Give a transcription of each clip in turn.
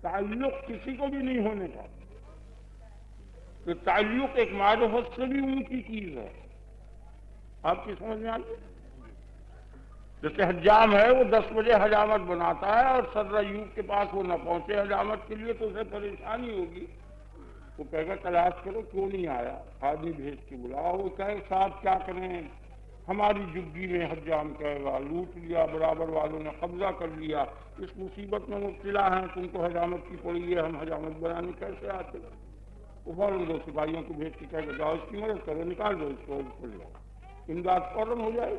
تعلق کسی کو بھی نہیں ہونے کا، تو تعلق ایک معرفت سے بھی اونچی چیز ہے. آپ کی سمجھ میں آئی؟ جیسے حجام ہے، وہ 10 بجے حجامت بناتا ہے اور صدر ایوب کے پاس وہ نہ پہنچے حجامت کے لیے تو اسے پریشانی ہوگی. وہ کہے گا تلاش کرو کیوں نہیں آیا، آدمی بھیج کے بلاؤ. وہ کہے صاحب کیا کریں، ہماری جگی میں حجام کہے گا لوٹ لیا، برابر والوں نے قبضہ کر لیا، اس مصیبت میں مبتلا ہیں، تم کو حجامت کی پڑی ہے، ہم حجامت بنانے کیسے آتے. وہ فوراً 2 سپاہیوں کو بھیج کے کہے گا جاؤ اس کی مدد کرو، نکال دو اس کو، لے جاؤ. امداد فوراً ہو جائے.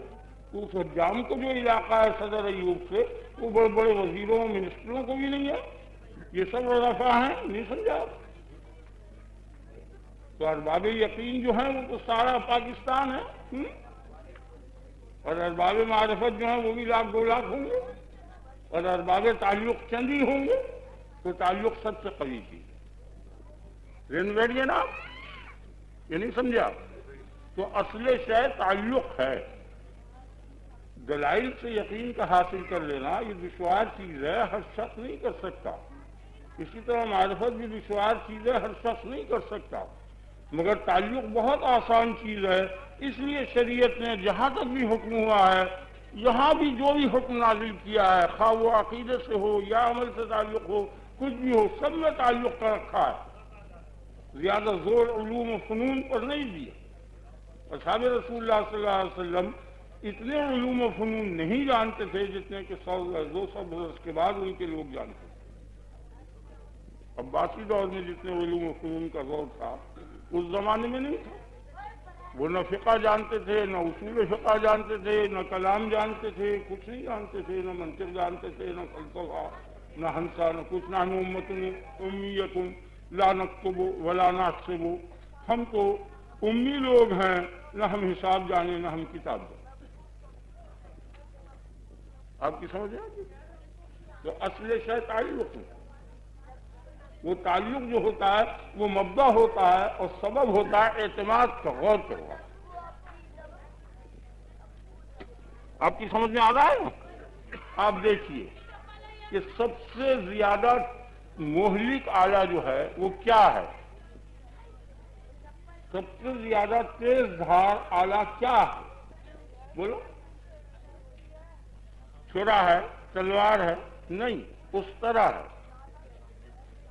تو اس حجام کو جو علاقہ ہے صدر ایوب سے، وہ بڑے بڑے وزیروں منسٹروں کو بھی نہیں ہے. یہ سب رفع ہیں، نہیں سمجھا. تو ارباب یقین جو ہیں وہ تو سارا پاکستان ہے، اور ارباب معرفت جو ہیں وہ بھی 1,00,000 2 لاکھ ہوں گے، اور ارباب تعلق چند ہی ہوں گے. تو تعلق سب سے قوی چیز ہے. بیٹھیے نا، یہ نہیں سمجھا. تو اصل شے تعلق ہے. دلائل سے یقین کا حاصل کر لینا یہ دشوار چیز ہے، ہر شخص نہیں کر سکتا. اسی طرح معرفت بھی دشوار چیز ہے، ہر شخص نہیں کر سکتا. مگر تعلق بہت آسان چیز ہے. اس لیے شریعت نے جہاں تک بھی حکم ہوا ہے، یہاں بھی جو بھی حکم نازل کیا ہے، خواہ وہ عقیدے سے ہو یا عمل سے تعلق ہو، کچھ بھی ہو، سب میں تعلق کا رکھا ہے. زیادہ زور علوم و فنون پر نہیں دیا. اصحاب رسول اللہ صلی اللہ علیہ وسلم اتنے علوم و فنون نہیں جانتے تھے جتنے کہ 100-200 برس کے بعد ان کے لوگ جانتے تھے. عباسی دور میں جتنے علوم و فنون کا دور تھا اس زمانے میں نہیں تھا. وہ نہ فقہ جانتے تھے، نہ اصول فقہ جانتے تھے، نہ کلام جانتے تھے، کچھ نہیں جانتے تھے، نہ منطق جانتے تھے، نہ فلسفہ، نہ ہنسا، نہ کچھ. نہ امت امیۃ لا نکتب ولا نحسب، ہم تو امی لوگ ہیں، نہ ہم حساب جانے نہ ہم کتاب جانے. آپ کی سمجھ ہے؟ تو اصل شے تعلق ہے. وہ تعلق جو ہوتا ہے وہ مبدا ہوتا ہے اور سبب ہوتا ہے اعتماد کا. غور کرو، آپ کی سمجھ میں آ رہا ہے نا؟ آپ دیکھیے کہ سب سے زیادہ مہلک آلہ جو ہے وہ کیا ہے؟ سب سے زیادہ تیز دھار آلہ کیا ہے؟ بولو. چھرا ہے، تلوار ہے؟ نہیں، اس طرح ہے.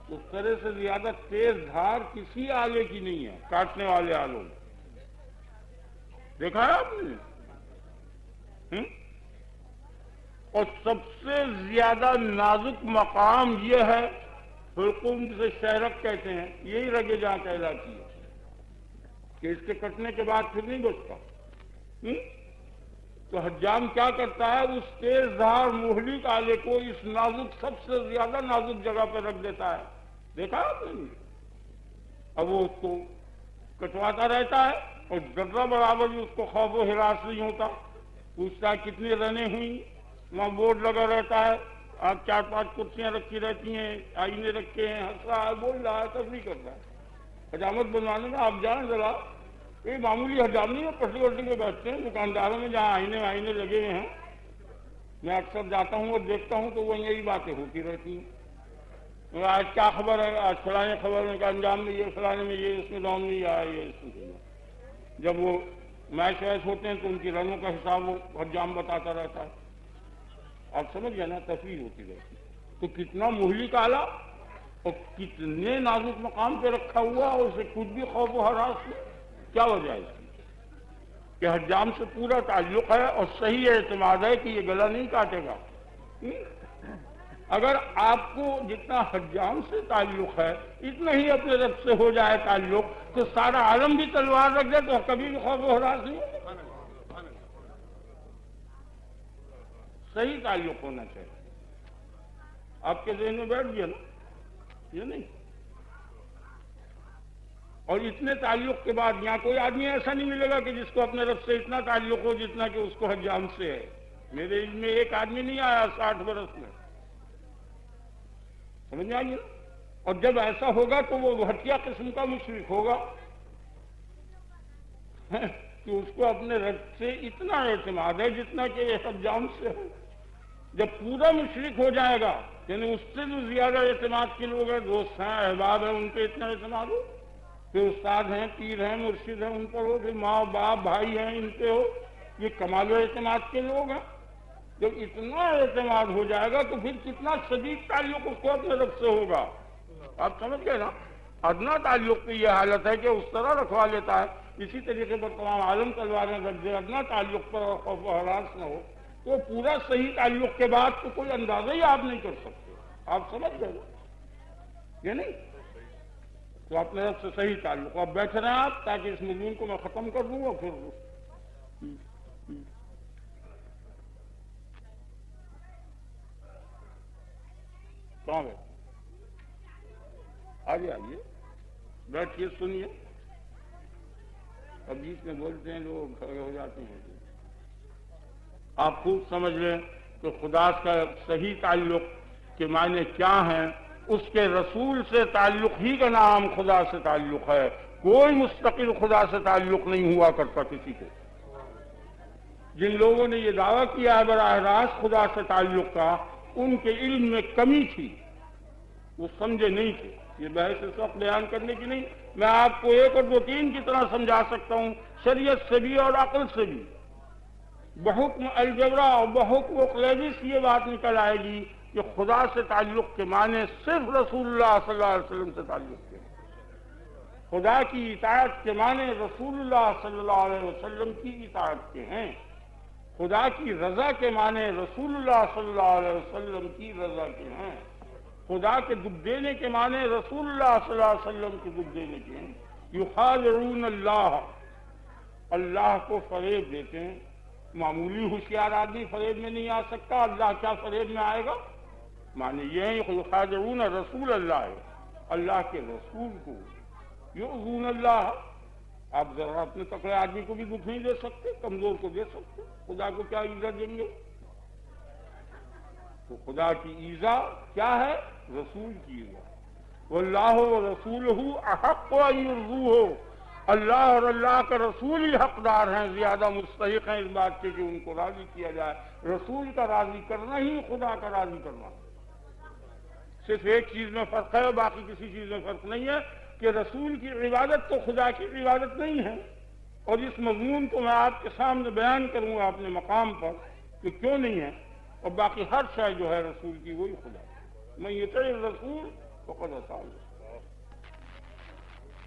اس طرح سے زیادہ تیز دھار کسی آلے کی نہیں ہے کاٹنے والے آلوں میں. دیکھا ہے آپ نے؟ اور سب سے زیادہ نازک مقام یہ ہے، حلقوم جسے شہرک کہتے ہیں، یہی رگے جہاں کہلاتی ہے کہ اس کے کٹنے کے بعد پھر نہیں بچتا. تو حجام کیا کرتا ہے؟ اس تیز دھار مہلک آلے کو اس نازک، سب سے زیادہ نازک جگہ پہ رکھ دیتا ہے. دیکھا آپ نے؟ اب وہ اس کو کٹواتا رہتا ہے اور ذرہ برابر بھی اس کو خوف و ہراس نہیں ہوتا. پوچھتا ہے کتنی رنیں ہوئی، وہاں بورڈ لگا رہتا ہے، آپ 4-5 کرسیاں رکھی رہتی ہیں، آئینے رکھے ہیں، ہنس رہا ہے، بول رہا ہے، تفریح کرتا ہے. حجامت بنوانے میں آپ جائیں ذرا، یہ معمولی حجام نہیں ہے، پٹی وٹی میں بیٹھتے ہیں دکانداروں میں جہاں آئینے لگے ہوئے ہیں. میں اکثر جاتا ہوں اور دیکھتا ہوں تو وہ یہی باتیں ہوتی رہتی ہیں. آج کیا خبر ہے، آج فلانے خبر میں کا انجام میں یہ، فلانے میں یہ، اس میں دام نہیں آیا، یہ اس میں. جب وہ میچ ویچ ہوتے ہیں تو ان کی رنوں کا حساب وہ حجام بتاتا رہتا ہے. آپ سمجھ گئے نا؟ تفریح ہوتی رہتی. تو کتنا مہلک آلہ اور کتنے نازک مقام پہ رکھا ہوا، اور اسے خود بھی خوف و ہراس میں. کیا وجہ ہے اس کی؟ کہ حجام سے پورا تعلق ہے اور صحیح اعتماد ہے کہ یہ گلا نہیں کاٹے گا. اگر آپ کو جتنا حجام سے تعلق ہے اتنا ہی اپنے رب سے ہو جائے تعلق، تو سارا عالم بھی تلوار رکھ دے تو کبھی بھی خوف و ہراس نہیں ہوگا. صحیح تعلق ہونا چاہیے. آپ کے ذہن میں بیٹھ گیا نا؟ یہ نہیں. اور اتنے تعلق کے بعد یہاں کوئی آدمی ایسا نہیں ملے گا کہ جس کو اپنے رب سے اتنا تعلق ہو جتنا کہ اس کو حجام سے ہے. میرے علم میں ایک آدمی نہیں آیا 60 برس میں. سمجھ میں آئیے؟ اور جب ایسا ہوگا تو وہ ہٹیا قسم کا مشرک ہوگا کہ اس کو اپنے رب سے اتنا اعتماد ہے جتنا کہ یہ حجام سے ہے. جب پورا مشرک ہو جائے گا، یعنی اس سے جو زیادہ اعتماد کے لوگ ہیں، دوست ہیں، احباب ہیں، ان پہ اتنا اعتماد ہو، پھر استاد ہیں، پیر ہیں، مرشد ہیں، ان پر ہو، پھر ماں باپ بھائی ہیں، ان پہ ہو، یہ کمال و اعتماد کے لوگ ہیں۔ جب اتنا اعتماد ہو جائے گا تو پھر کتنا شدید تعلق اس کو اپنے رب سے ہوگا۔ آپ سمجھ گئے نا؟ ادنا تعلق کی یہ حالت ہے کہ اس طرح رکھوا لیتا ہے، اسی طریقے پر تمام عالم تلواریں رکھ دے، ادنا تعلق پر خوف و ہراس نہ ہو، تو پورا صحیح تعلق کے بعد تو کوئی اندازہ ہی آپ نہیں کر سکتے۔ آپ سمجھ گئے نا؟ یہ نہیں تو اپنے رب سے صحیح تعلق۔ اب بیٹھ رہے ہیں آپ تاکہ اس مضمون کو میں ختم کر دوں اور پھر کہاں بیٹھ آئیے بیٹھیے، سنیے۔ اب بیچ میں بولتے ہیں لوگ کھڑے ہو جاتے ہیں۔ آپ خوب سمجھ لیں کہ خدا کا صحیح تعلق کے معنی کیا ہیں۔ اس کے رسول سے تعلق ہی کا نام خدا سے تعلق ہے، کوئی مستقل خدا سے تعلق نہیں ہوا کرتا کسی کو۔ جن لوگوں نے یہ دعویٰ کیا ہے براہ راست خدا سے تعلق کا، ان کے علم میں کمی تھی، وہ سمجھے نہیں تھے۔ یہ بحث اس وقت بیان کرنے کی نہیں، میں آپ کو ایک اور دو تین کی طرح سمجھا سکتا ہوں، شریعت سے بھی اور عقل سے بھی۔ بحکم الجبرا اور بحکم اقلیدس یہ بات نکل آئے گی کہ خدا سے تعلق کے معنی صرف رسول اللہ صلی اللہ علیہ وسلم سے تعلق کے، خدا کی اطاعت کے معنی رسول اللہ صلی اللہ علیہ وسلم کی اطاعت کے ہیں، خدا کی رضا کے معنی رسول اللہ صلی اللہ علیہ وسلم کی رضا کے ہیں، خدا کے دکھ دینے کے معنی رسول اللہ صلی اللہ علیہ وسلم کے دکھ دینے کے ہیں۔ یخادعون اللہ، اللہ کو فریب دیتے ہیں۔ معمولی ہوشیار آدمی فریب میں نہیں آ سکتا، اللہ کیا فریب میں آئے گا؟ معنی یہ ہے یخادعون رسول اللہ، اللہ کے رسول کو۔ یؤذون اللہ، آپ ذرا اپنے تکڑے آدمی کو بھی دکھ نہیں دے سکتے، کمزور کو دے سکتے، خدا کو کیا ایذا دیں گے؟ تو خدا کی ایذا کیا ہے؟ رسول کی ایذا۔ واللہ ورسولہ احق ان یرضوہ، اللہ اور اللہ کا رسول ہی حقدار ہیں، زیادہ مستحق ہیں اس بات کے کہ ان کو راضی کیا جائے۔ رسول کا راضی کرنا ہی خدا کا راضی کرنا۔ صرف ایک چیز میں فرق ہے، باقی کسی چیز میں فرق نہیں ہے، کہ رسول کی عبادت تو خدا کی عبادت نہیں ہے، اور اس مضمون کو میں آپ کے سامنے بیان کروں گا اپنے مقام پر کہ کیوں نہیں ہے، اور باقی ہر شے جو ہے رسول کی وہی خدا ہے۔ من یطع الرسول فقد اطاع اللہ۔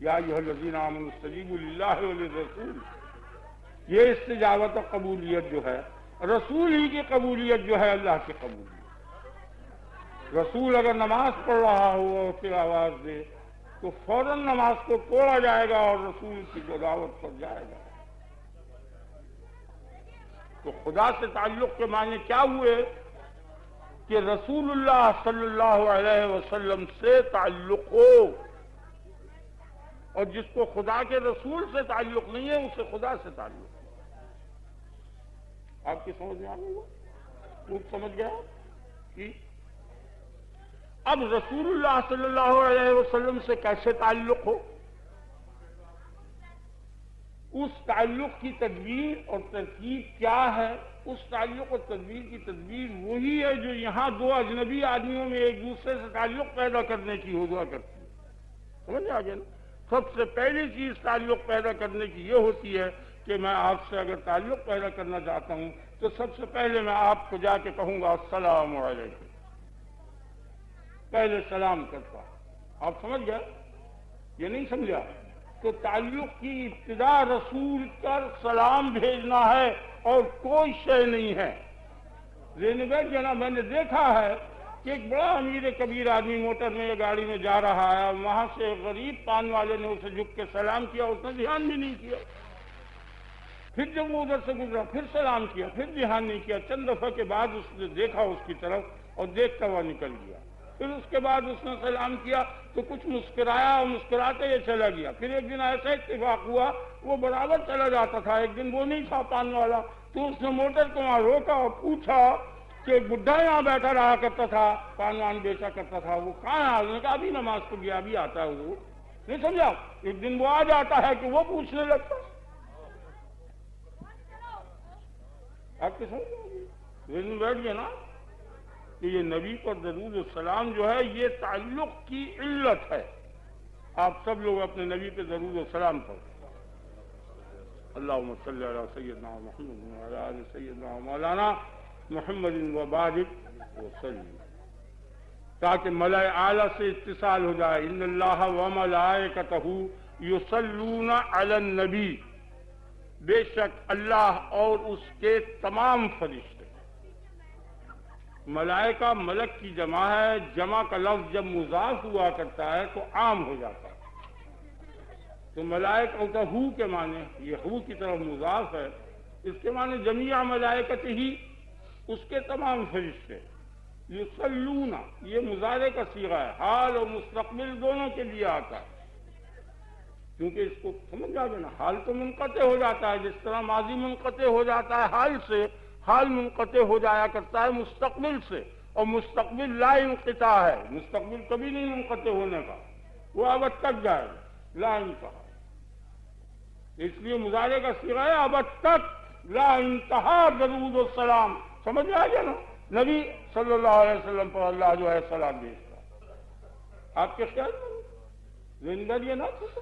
یا ایھا الذین آمنوا استجیبوا للہ وللرسول، یہ استجابت و قبولیت جو ہے، رسول ہی کی قبولیت جو ہے اللہ کی قبولیت۔ رسول اگر نماز پڑھ رہا ہو اور پھر آواز دے تو فوراً نماز کو توڑا جائے گا اور رسول کی دعوت پر جائے گا۔ تو خدا سے تعلق کے معنی کیا ہوئے؟ کہ رسول اللہ صلی اللہ علیہ وسلم سے تعلق ہو، اور جس کو خدا کے رسول سے تعلق نہیں ہے اسے خدا سے تعلق ہے۔ آپ کی سمجھ میں آ گئی؟ خوب سمجھ گیا کہ اب رسول اللہ صلی اللہ علیہ وسلم سے کیسے تعلق ہو؟ اس تعلق کی تدبیر اور ترکیب کیا ہے؟ اس تعلق اور تدبیر کی تدبیر وہی ہے جو یہاں دو اجنبی آدمیوں میں ایک دوسرے سے تعلق پیدا کرنے کی ہوا کرتی ہے۔ سمجھ آ گیا نا؟ سب سے پہلی چیز تعلق پیدا کرنے کی یہ ہوتی ہے کہ میں آپ سے اگر تعلق پیدا کرنا چاہتا ہوں تو سب سے پہلے میں آپ کو جا کے کہوں گا السلام علیکم، پہلے سلام کرتا۔ آپ سمجھ گئے؟ یہ نہیں سمجھا؟ تو تعلق کی ابتدا رسول پر سلام بھیجنا ہے اور کوئی شے نہیں ہے۔ زینب جناب میں نے دیکھا ہے کہ ایک بڑا امیر کبیر آدمی موٹر میں یا گاڑی میں جا رہا ہے، وہاں سے غریب پان والے نے اسے جھک کے سلام کیا، اس نے دھیان بھی نہیں کیا۔ پھر جب وہ ادھر سے گزرا پھر سلام کیا، پھر دھیان نہیں کیا۔ چند دفعہ کے بعد اس نے دیکھا اس کی طرف اور دیکھتا ہوا نکل گیا۔ پھر اس کے بعد اس نے سلام کیا تو کچھ مسکرایا اور مسکراتے یہ چلا گیا۔ پھر ایک دن ایسا اتفاق ہوا وہ برابر چلا جاتا تھا، ایک دن وہ نہیں تھا پان والا، تو اس نے موٹر کو وہاں روکا اور پوچھا کہ بڈھا یہاں بیٹھا رہا کرتا تھا، پان وان بیچا کرتا تھا، وہ کہاں ہے؟ اس نے کہا ابھی نماز کو گیا، ابھی آتا ہے۔ وہ نہیں سمجھا؟ ایک دن وہ آ جاتا ہے کہ وہ پوچھنے لگتا۔ آپ کے سمجھ بیٹھ گئے نا؟ کہ یہ نبی پر درود و سلام جو ہے یہ تعلق کی علت ہے. آپ سب لوگ اپنے نبی پہ درود و سلام پڑھیں. اللہم صلی علی سیدنا محمد وعلی آل سیدنا مولانا محمد وبارک وسلم، تاکہ ملائے اعلیٰ سے اتصال ہو جائے. ان اللہ وملائکتہ یصلون علی النبی، بے شک اللہ اور اس کے تمام فرشتے. ملائکہ ملک کی جمع ہے، جمع کا لفظ جب مضاف ہوا کرتا ہے تو عام ہو جاتا ہے. تو ملائکہ ہوتا ہو کے معنی، یہ ہو کی طرف مضاف ہے، اس کے معنی جمیع ملائکت ہی، اس کے تمام فرشتے. یصلون یہ مضارع کا صیغہ ہے، حال اور مستقبل دونوں کے لیے آتا ہے. کیونکہ اس کو سمجھ جائے نا، حال تو منقطع ہو جاتا ہے، جس طرح ماضی منقطع ہو جاتا ہے حال سے، حال منقطع ہو جایا کرتا ہے مستقبل سے، اور مستقبل لا انقطاع ہے، مستقبل کبھی نہیں منقطع ہونے کا، وہ ابد تک جائے گا، لا انتہا. اس لیے مضارع کا صیغہ ہے ابد تک لا انتہا درود و سلام. سمجھ آ گیا نا؟ نبی صلی اللہ علیہ وسلم پر اللہ جو ہے سلام بھیجتا. آپ کے خیال میں زندگی یہ نہ سوچو،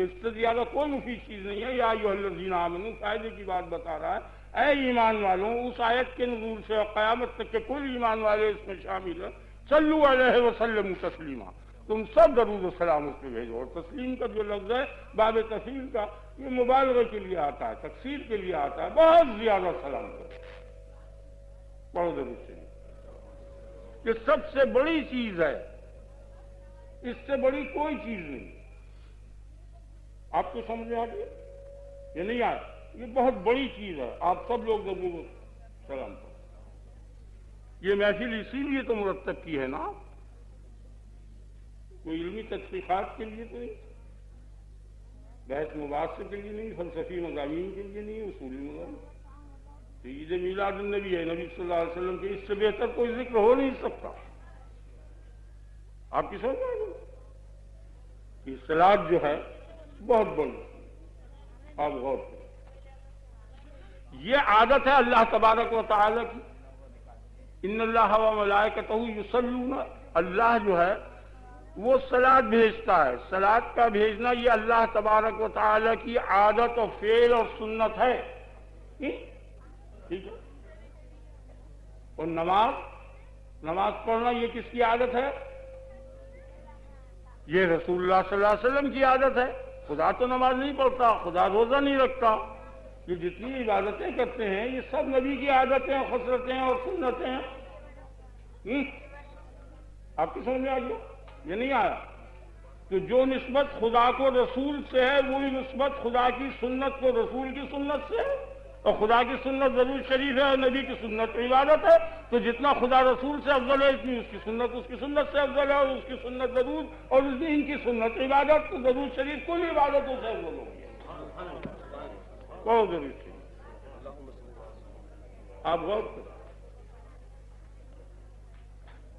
اس سے زیادہ کوئی مفید چیز نہیں ہے. یا ایھا الذین آمنوا فائدے کی بات بتا رہا ہے. اے ایمان والوں، اس آیت کے نزول سے اور قیامت تک کے کل ایمان والے اس میں شامل ہیں. صلو علیہ وسلم تسلیما، تم سب درود و سلام اس پہ بھیجو. اور تسلیم کا جو لفظ ہے باب تفصیل کا، یہ مبالغے کے لیے آتا ہے، تکثیر کے لیے آتا ہے. بہت زیادہ سلام کرو، پڑھو درود سے. یہ سب سے بڑی چیز ہے، اس سے بڑی کوئی چیز نہیں. آپ کو سمجھ میں آ گیا؟ یہ نہیں آیا، یہ بہت بڑی چیز ہے. آپ سب لوگ درود و سلام کرو. یہ محفل اسی لیے تو مرتب کی ہے نا، کوئی علمی تحقیقات کے لیے تو نہیں، بحث مباحثے کے لیے نہیں، فلسفی مضامین کے لیے نہیں، اصولی مضامین. تو عید میلاد النبی ہے، نبی صلی اللہ علیہ وسلم کے، اس سے بہتر کوئی ذکر ہو نہیں سکتا. آپ کی سمجھ میں آ گئی کہ صلاۃ جو ہے بہت بڑی. آپ غور کریں، یہ عادت ہے اللہ تبارک و تعالی کی. ان اللہ و ملائکتہ یصلون، اللہ جو ہے وہ صلاۃ بھیجتا ہے. صلاۃ کا بھیجنا یہ اللہ تبارک و تعالی کی عادت اور فعل اور سنت ہے. ٹھیک ہے. اور نماز پڑھنا یہ کس کی عادت ہے؟ یہ رسول اللہ صلی اللہ علیہ وسلم کی عادت ہے. خدا تو نماز نہیں پڑھتا، خدا روزہ نہیں رکھتا. یہ جتنی عبادتیں کرتے ہیں یہ سب نبی کی عادتیں، خصلتیں اور سنتیں ہیں. آپ کی سمجھ میں آ گیا؟ یہ نہیں آیا. تو جو نسبت خدا کو رسول سے ہے وہی نسبت خدا کی سنت کو رسول کی سنت سے ہے. اور خدا کی سنت ضرور شریف ہے اور نبی کی سنت عبادت ہے. تو جتنا خدا رسول سے افضل ہے اتنی اس کی سنت سے افضل ہے. اور اس کی سنت ضرور اور اس دین کی سنت عبادت تو ضرور شریف کل عبادتوں سے افضل ہوگی. بہت ضرور شریف. آپ غور کریں،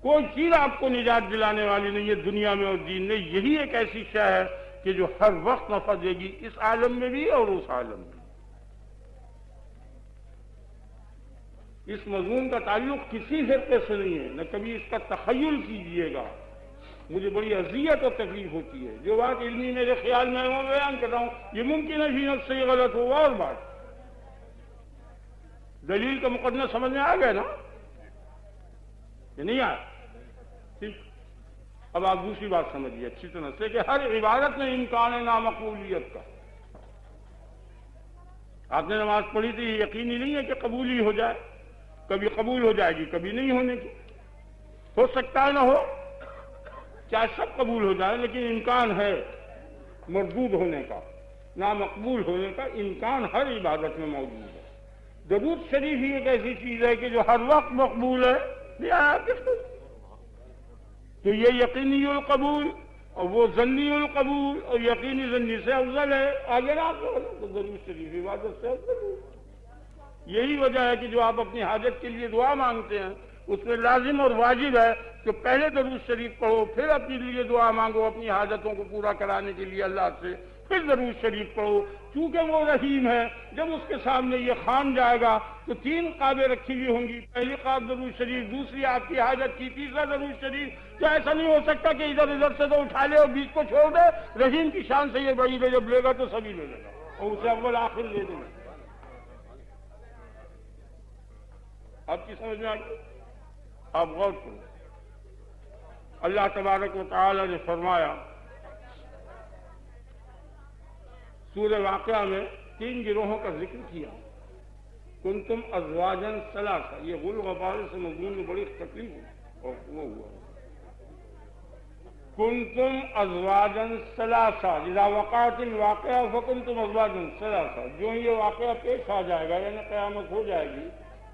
کوئی چیز آپ کو نجات دلانے والی نہیں ہے دنیا میں اور دین میں. یہی ایک ایسی شے ہے کہ جو ہر وقت نفع دے گی، اس عالم میں بھی اور اس عالم میں. اس مضمون کا تعلق کسی فرقے سے نہیں ہے، نہ کبھی اس کا تخیل کیجئے گا. مجھے بڑی اذیت اور تکلیف ہوتی ہے جو بات علمی میرے خیال میں وہ بیان کر رہا ہوں. یہ ممکن ہے جینت سے یہ غلط ہو، اور بات دلیل کا مقدمہ سمجھ میں آ گیا نا؟ یہ نہیں آیا؟ ٹھیک. اب آپ دوسری بات سمجھیے اچھی طرح سے کہ ہر عبادت میں امکان ہے نامقبولیت کا. آپ نے نماز پڑھی تھی، یہ یقینی نہیں ہے کہ قبول ہی ہو جائے. کبھی قبول ہو جائے گی، کبھی نہیں ہونے کی. ہو سکتا ہے نہ ہو، چاہے سب قبول ہو جائے، لیکن امکان ہے مردود ہونے کا، نامقبول ہونے کا امکان ہر عبادت میں موجود ہے. درود شریف ہی ایک ایسی چیز ہے کہ جو ہر وقت مقبول ہے. تو یہ یقینی القبول اور وہ ظنی القبول، اور یقینی ظنی سے افضل ہے. آگے نا آپ تو درود شریف عبادت سے افضل ہے. یہی وجہ ہے کہ جو آپ اپنی حاجت کے لیے دعا مانگتے ہیں اس میں لازم اور واجب ہے کہ پہلے درود شریف پڑھو، پھر اپنے لیے دعا مانگو اپنی حاجتوں کو پورا کرانے کے لیے اللہ سے. پھر درود شریف پڑھو، چونکہ وہ رحیم ہے۔ جب اس کے سامنے یہ خوان جائے گا تو 3 قابیں رکھی ہوئی ہوں گی، پہلی قاب درود شریف، دوسری آپ کی حاجت کی، تیسرا درود شریف۔ تو ایسا نہیں ہو سکتا کہ ادھر ادھر سے تو اٹھا لے اور بیچ کو چھوڑ دے۔ رحیم کی شان سے یہ بڑی لے، جب لے گا تو سبھی لے لے گا اور اسے اول آخر لے دیں گے۔ آپ کی سمجھ میں آ گئی؟ آپ غور کرو، اللہ تبارک و تعالی نے فرمایا سورہ واقعہ میں 3 گروہوں کا ذکر کیا، کنتم ازواجا ثلاثہ۔ یہ غل غبار سے مضمون میں بڑی تکلیف ہوئی اور وہ ہوا کنتم ازواجا ثلاثہ اذا وقعت الواقعہ فکنتم ازواجا ثلاثہ۔ جو یہ واقعہ پیش آ جائے گا یعنی قیامت ہو جائے گی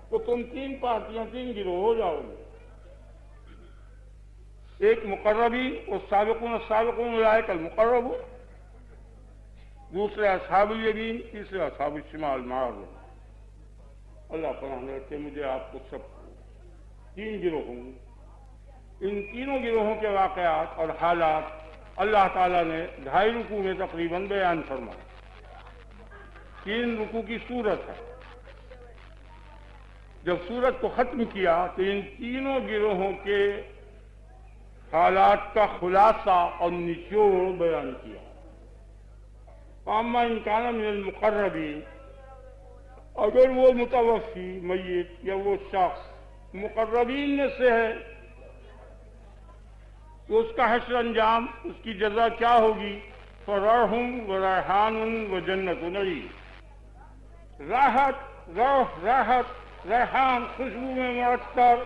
تو تم 3 پارٹیاں، 3 گروہ ہو جاؤ گے۔ ایک مقربین والسابقون السابقون اولئک المقربون، دوسرے اصحاب الیمین، تیسرے اصحاب الشمال معاذ اللہ پناہ رکھے مجھے آپ کو سب 3 گروہ ہوں گے۔ ان تینوں گروہوں کے واقعات اور حالات اللہ تعالیٰ نے 2.5 رکوع میں تقریباً بیان فرمائے۔ 3 رکوع کی صورت ہے۔ جب سورت کو ختم کیا تو ان تینوں گروہوں کے حالات کا خلاصہ اور نچوڑ بیان کیا۔ فَأَمَّا إِن كَانَ مِنَ الْمُقَرَّبِينَ، اگر وہ متوفی میت یا وہ شخص مقربین میں سے ہے تو اس کا حشر انجام، اس کی جزا کیا ہوگی؟ فَرَوْحٌ وَرَيْحَانٌ وَجَنَّةُ نَعِيمٍ، راحت ریحان خوشبو میں معطر،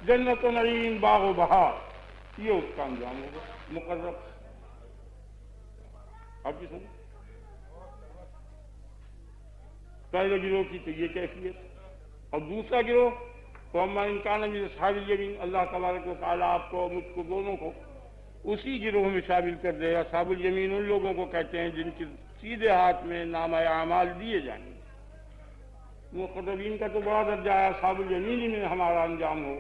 جنت و نعیم باغ و بہار، یہ اس کا انجام ہوگا مقرب۔ آپ کی سمجھ؟ پہلے گروہ کی تو یہ کیفیت، اور دوسرا گروہ فَأَمَّا إِن كَانَ مِنْ أَصْحَابِ الْيَمِينِ، اللہ تبارک و تعالیٰ آپ کو مجھ کو دونوں کو اسی گروہ میں شامل کر دے۔ اصحاب الیمین ان لوگوں کو کہتے ہیں جن کے سیدھے ہاتھ میں نامہ اعمال دیے جائیں گے۔ مقربین کا تو بڑا درجہ ہے، اصحاب الیمین میں ہمارا انجام ہو،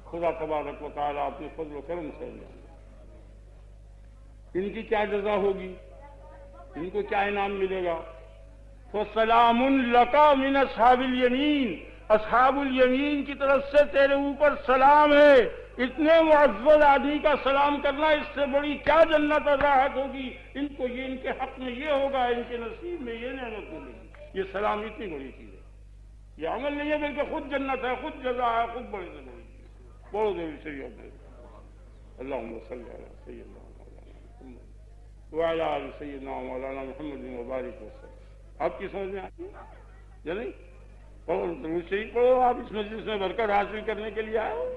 خدا تبارک و تعالیٰ اپنے فضل و کرم سے انجام دے۔ ان کی کیا جزا ہوگی؟ ان کو کیا انعام ملے گا؟ فَسَلَامٌ لَكَ مِنْ أَصْحَابِ الْيَمِينِ، اصحاب الیمین کی طرف سے تیرے اوپر سلام ہے۔ اتنے معزز آدمی کا سلام کرنا، اس سے بڑی کیا جنت اور راحت ہوگی؟ ان کو یہ، ان کے حق میں یہ ہوگا، ان کے نصیب میں یہ نعمت ہوگی۔ یہ سلام اتنی بڑی چیز ہے، یہ عمل نہیں ہے بلکہ خود جنت ہے، خود جزا ہے، خود بڑی سے بڑی چیز۔ بولو دے شریعت دے اللہم صلی علی سیدنا مولانا محمد وعلی آل سیدنا مولانا محمد مبارک وسلم۔ آپ کی سمجھ میں آتی ہے یا نہیں؟ درود شریف پڑھو، آپ اس مجلس میں برکت حاصل کرنے کے لیے آئے۔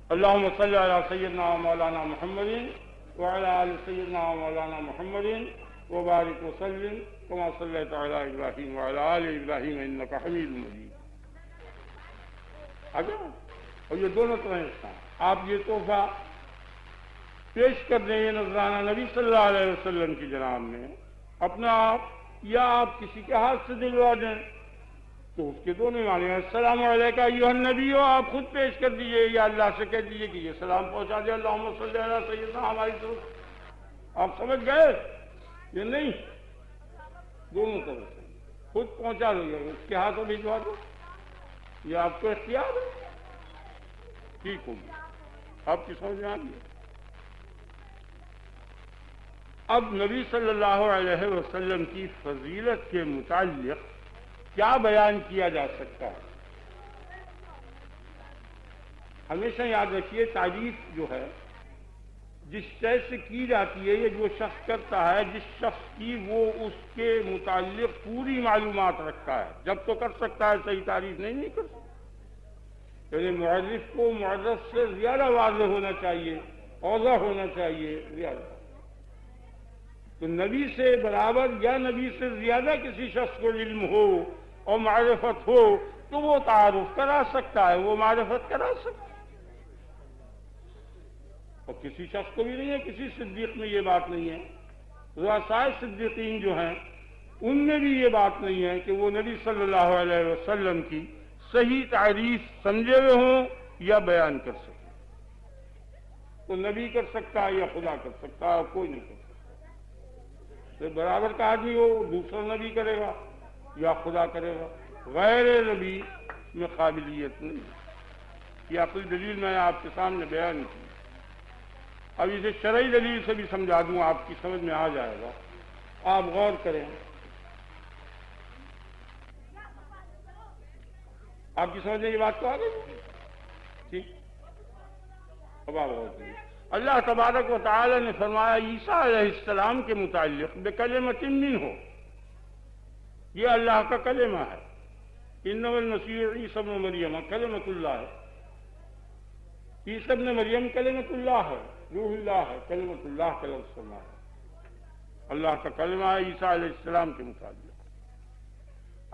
اللہم صلی علی سیدنا مولانا محمد وعلی آل سیدنا مولانا محمد وبارک وسلم کما صلیت علی ابراہیم وعلی آل ابراہیم انک حمید مجید۔ اور یہ دونوں طرح ہیں۔ آپ یہ تحفہ پیش کر دیں، یہ نذرانہ نبی صلی اللہ علیہ وسلم کی جناب میں اپنا آپ یا آپ کسی کے ہاتھ سے دلوا دیں تو اس کے دونوں معنی ہیں۔ السلام علیکم ایھا النبی، آپ خود پیش کر دیجئے یا اللہ سے کہہ دیجئے کہ یہ سلام پہنچا دے، اللہم صلی علی سیدنا ہماری طرف۔ آپ سمجھ گئے؟ یہ نہیں، دونوں طرف سے خود پہنچا دو، اس کے ہاتھوں بھجوا دو، یہ آپ کو اختیار ہے، ٹھیک ہوگی۔ آپ کی سمجھ میں آ گئی؟ اب نبی صلی اللہ علیہ وسلم کی فضیلت کے متعلق کیا بیان کیا جا سکتا ہے؟ ہمیشہ یاد رکھیے، تعریف جو ہے جس شے سے کی جاتی ہے، یہ جو شخص کرتا ہے، جس شخص کی وہ اس کے متعلق پوری معلومات رکھتا ہے، جب تو کر سکتا ہے، صحیح تعریف نہیں کر سکتا۔ یعنی معرف کو معرف سے زیادہ واضح ہونا چاہیے، اوضح ہونا چاہیے زیادہ۔ تو نبی سے برابر یا نبی سے زیادہ کسی شخص کو علم ہو اور معرفت ہو تو وہ تعارف کرا سکتا ہے، وہ معرفت کرا سکتا ہے۔ اور کسی شخص کو بھی نہیں ہے، کسی صدیق میں یہ بات نہیں ہے، رؤسائے صدیقین جو ہیں ان میں بھی یہ بات نہیں ہے کہ وہ نبی صلی اللہ علیہ وسلم کی صحیح تعریف سمجھے ہوئے ہوں یا بیان کر سکیں۔ تو نبی کر سکتا ہے یا خدا کر سکتا ہے، کوئی نہیں کر سکتا۔ تو برابر کا آدمی ہو، دوسرا نبی کرے گا یا خدا کرے گا، غیر نبی میں قابلیت نہیں. یہ عقلی دلیل میں نے آپ کے سامنے بیان کی. اب اسے شرعی دلیل سے بھی سمجھا دوں، آپ کی سمجھ میں آ جائے گا. آپ غور کریں. آپ کی سمجھ میں یہ بات تو آ گئی؟ ٹھیک. اب آپ غور کریں. اللہ تبارک و تعالی نے فرمایا عیسیٰ علیہ السلام کے متعلق بکلمۃ منہ، یہ اللہ کا کلمہ ہے. انما المسیح عیسی ابن مریم کلمۃ اللہ ہے. عیسی ابن مریم کلمۃ اللہ ہے، روح اللہ ہے، کلمۃ اللہ کا لفظ فرمایا. اللہ کا کلمہ ہے عیسیٰ علیہ السلام کے متعلق.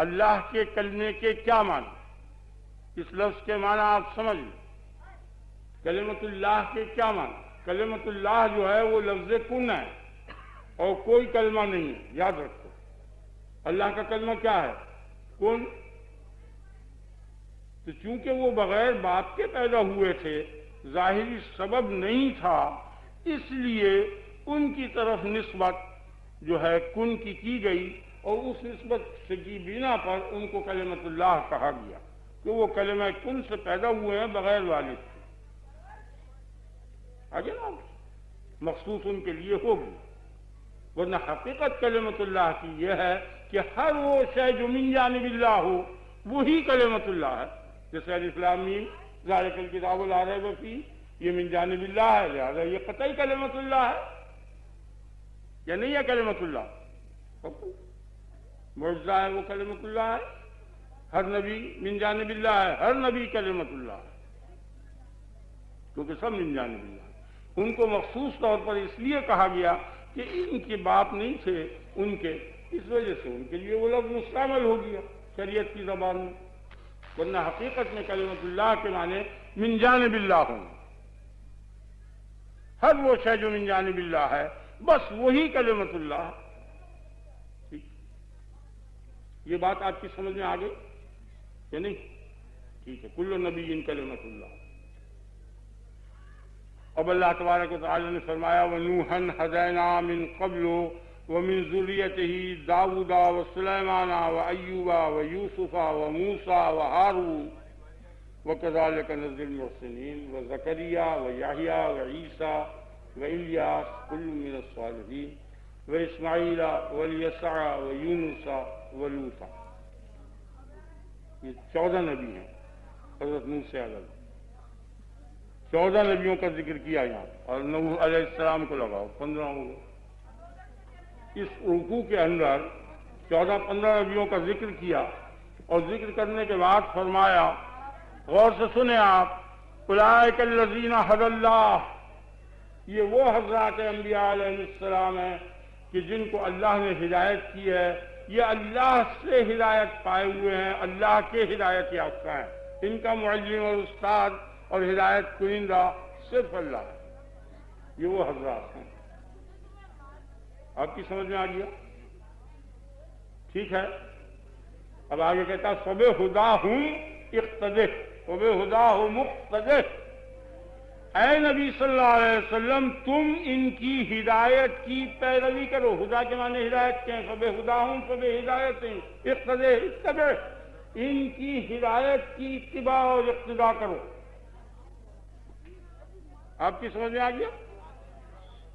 اللہ کے کلمے کے کیا معنی؟ اس لفظ کے معنی آپ سمجھ لیں. کلمۃ اللہ کے کیا معنی؟ کلمۃ اللہ جو ہے وہ لفظ کن ہے اور کوئی کلمہ نہیں ہے، یاد رکھو. اللہ کا کلمہ کیا ہے؟ کن. تو چونکہ وہ بغیر باپ کے پیدا ہوئے تھے، ظاہری سبب نہیں تھا، اس لیے ان کی طرف نسبت جو ہے کن کی گئی، اور اس نسبت سے کی بنا پر ان کو کلمۃ اللہ کہا گیا کہ وہ کلمہ کن سے پیدا ہوئے ہیں بغیر والد کے. آگے نا مخصوص ان کے لیے ہوگی، ورنہ حقیقت کلمۃ اللہ کی یہ ہے کہ ہر وہ شے جو من جانب اللہ ہو وہی کلمۃ اللہ ہے. جیسے الف لام میم ذالک الکتاب لا ریب فیہ، یہ من جانب اللہ ہے، لہٰذا یہ قطعی کلمۃ اللہ ہے. یا نہیں ہے کلمۃ اللہ؟ معجزہ ہے وہ کلمۃ اللہ ہے. ہر نبی من جانب اللہ ہے، ہر نبی کلمۃ اللہ ہے، کیونکہ سب من جانب اللہ. ان کو مخصوص طور پر اس لیے کہا گیا کہ ان کے باپ نہیں تھے ان کے، اس وجہ سے ان کے لیے وہ لفظ مستعمل ہو گیا شریعت کی زبان میں. ورنہ حقیقت میں کلمۃ اللہ کے معنی من جانب اللہ ہوں. ہر وہ شے جو من جانب اللہ ہے بس وہی کلمۃ اللہ. ٹھیک، یہ بات آپ کی سمجھ میں آ گئی یا نہیں؟ ٹھیک ہے. کل نبی کلمۃ اللہ. اب اللہ تبارک و تعالی نے فرمایا وَنُوحًا هَدَيْنَا مِن قَبْلُ وَمِن ذُرِّيَّتِهِ داؤد وسليمان وأيوب ويوسف وموسى وهارون وكذلك نجزي المحسنين وزكريا ويحيى وعيسى وإلياس كل من الصالحين وإسماعيل واليسع ويونس ولوطا. یہ 14 نبی ہیں حضرت نوح سے الگ. 14 نبیوں کا ذکر کیا یہاں، اور نوح علیہ السلام کو لگاؤ 15 ہو گئے. اس رکوع کے اندر 14-15 نبیوں کا ذکر کیا، اور ذکر کرنے کے بعد فرمایا، غور سے سنیں آپ، اولئک الذین ھدی اللہ، یہ وہ حضرات انبیاء علیہ السلام ہیں کہ جن کو اللہ نے ہدایت کی ہے. یہ اللہ سے ہدایت پائے ہوئے ہیں، اللہ کے ہدایت یافتہ ہیں. ان کا معلم اور استاد اور ہدایت کنندہ صرف اللہ ہے. یہ وہ حضرات ہیں. آپ کی سمجھ میں آ گیا؟ ٹھیک ہے. اب آگے کہتا فَبِہُدَاهُمْ اقْتَدِهْ وَبِہُدَاهُ مُقْتَدِهْ. اے نبی صلی اللہ علیہ وسلم تم ان کی ہدایت کی پیروی کرو. ہدا کے معنی ہدایت کے ہیں. فَبِہُدَاهُمْ فَبِہِدَایَتِهِمْ اقْتَدِهْ اتَّبِعْ. ان کی ہدایت کی اتباع اور اقتداء کرو. آپ کی سمجھ میں آ گیا؟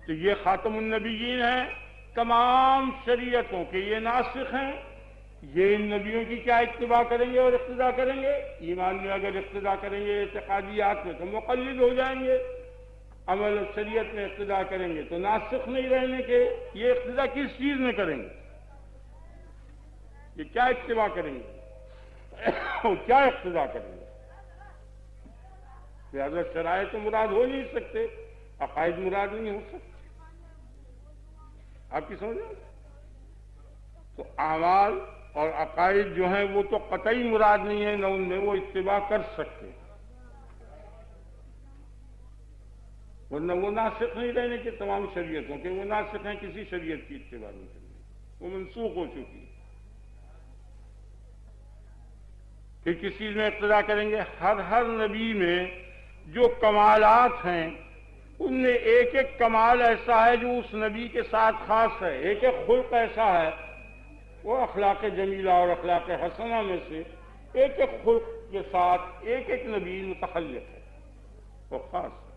تو یہ خاتم النبیین ہیں تمام شریعتوں کے، یہ ناسخ ہیں. یہ ان نبیوں کی کیا اتباع کریں گے اور اقتداء کریں گے؟ ایمان میں اگر اقتداء کریں گے اعتقادیات میں تو مقلد ہو جائیں گے. عمل اور شریعت میں اقتداء کریں گے تو ناسخ نہیں رہنے کے. یہ اقتداء کس چیز میں کریں گے؟ یہ کیا اتباع کریں گے اور کیا اقتداء کریں گے؟ لہذا شرائع تو مراد ہو نہیں سکتے، عقائد مراد نہیں ہو سکتے. آپ کی سمجھ میں؟ تو اعمال اور عقائد جو ہیں وہ تو قطعی مراد نہیں ہے، نہ ان میں وہ اتباع کر سکتے، ورنہ وہ ناسخ نہیں رہنے کے تمام شریعتوں کے. وہ ناسخ ہیں، کسی شریعت کی اتباع نہیں کرنے، وہ منسوخ ہو چکی ہے. پھر کس چیز میں اقتداء کریں گے؟ ہر نبی میں جو کمالات ہیں ان میں ایک ایک کمال ایسا ہے جو اس نبی کے ساتھ خاص ہے، ایک ایک خلق ایسا ہے، وہ اخلاق جمیلہ اور اخلاق حسنہ میں سے ایک ایک خلق کے ساتھ ایک ایک نبی متخلق ہے، وہ خاص ہے۔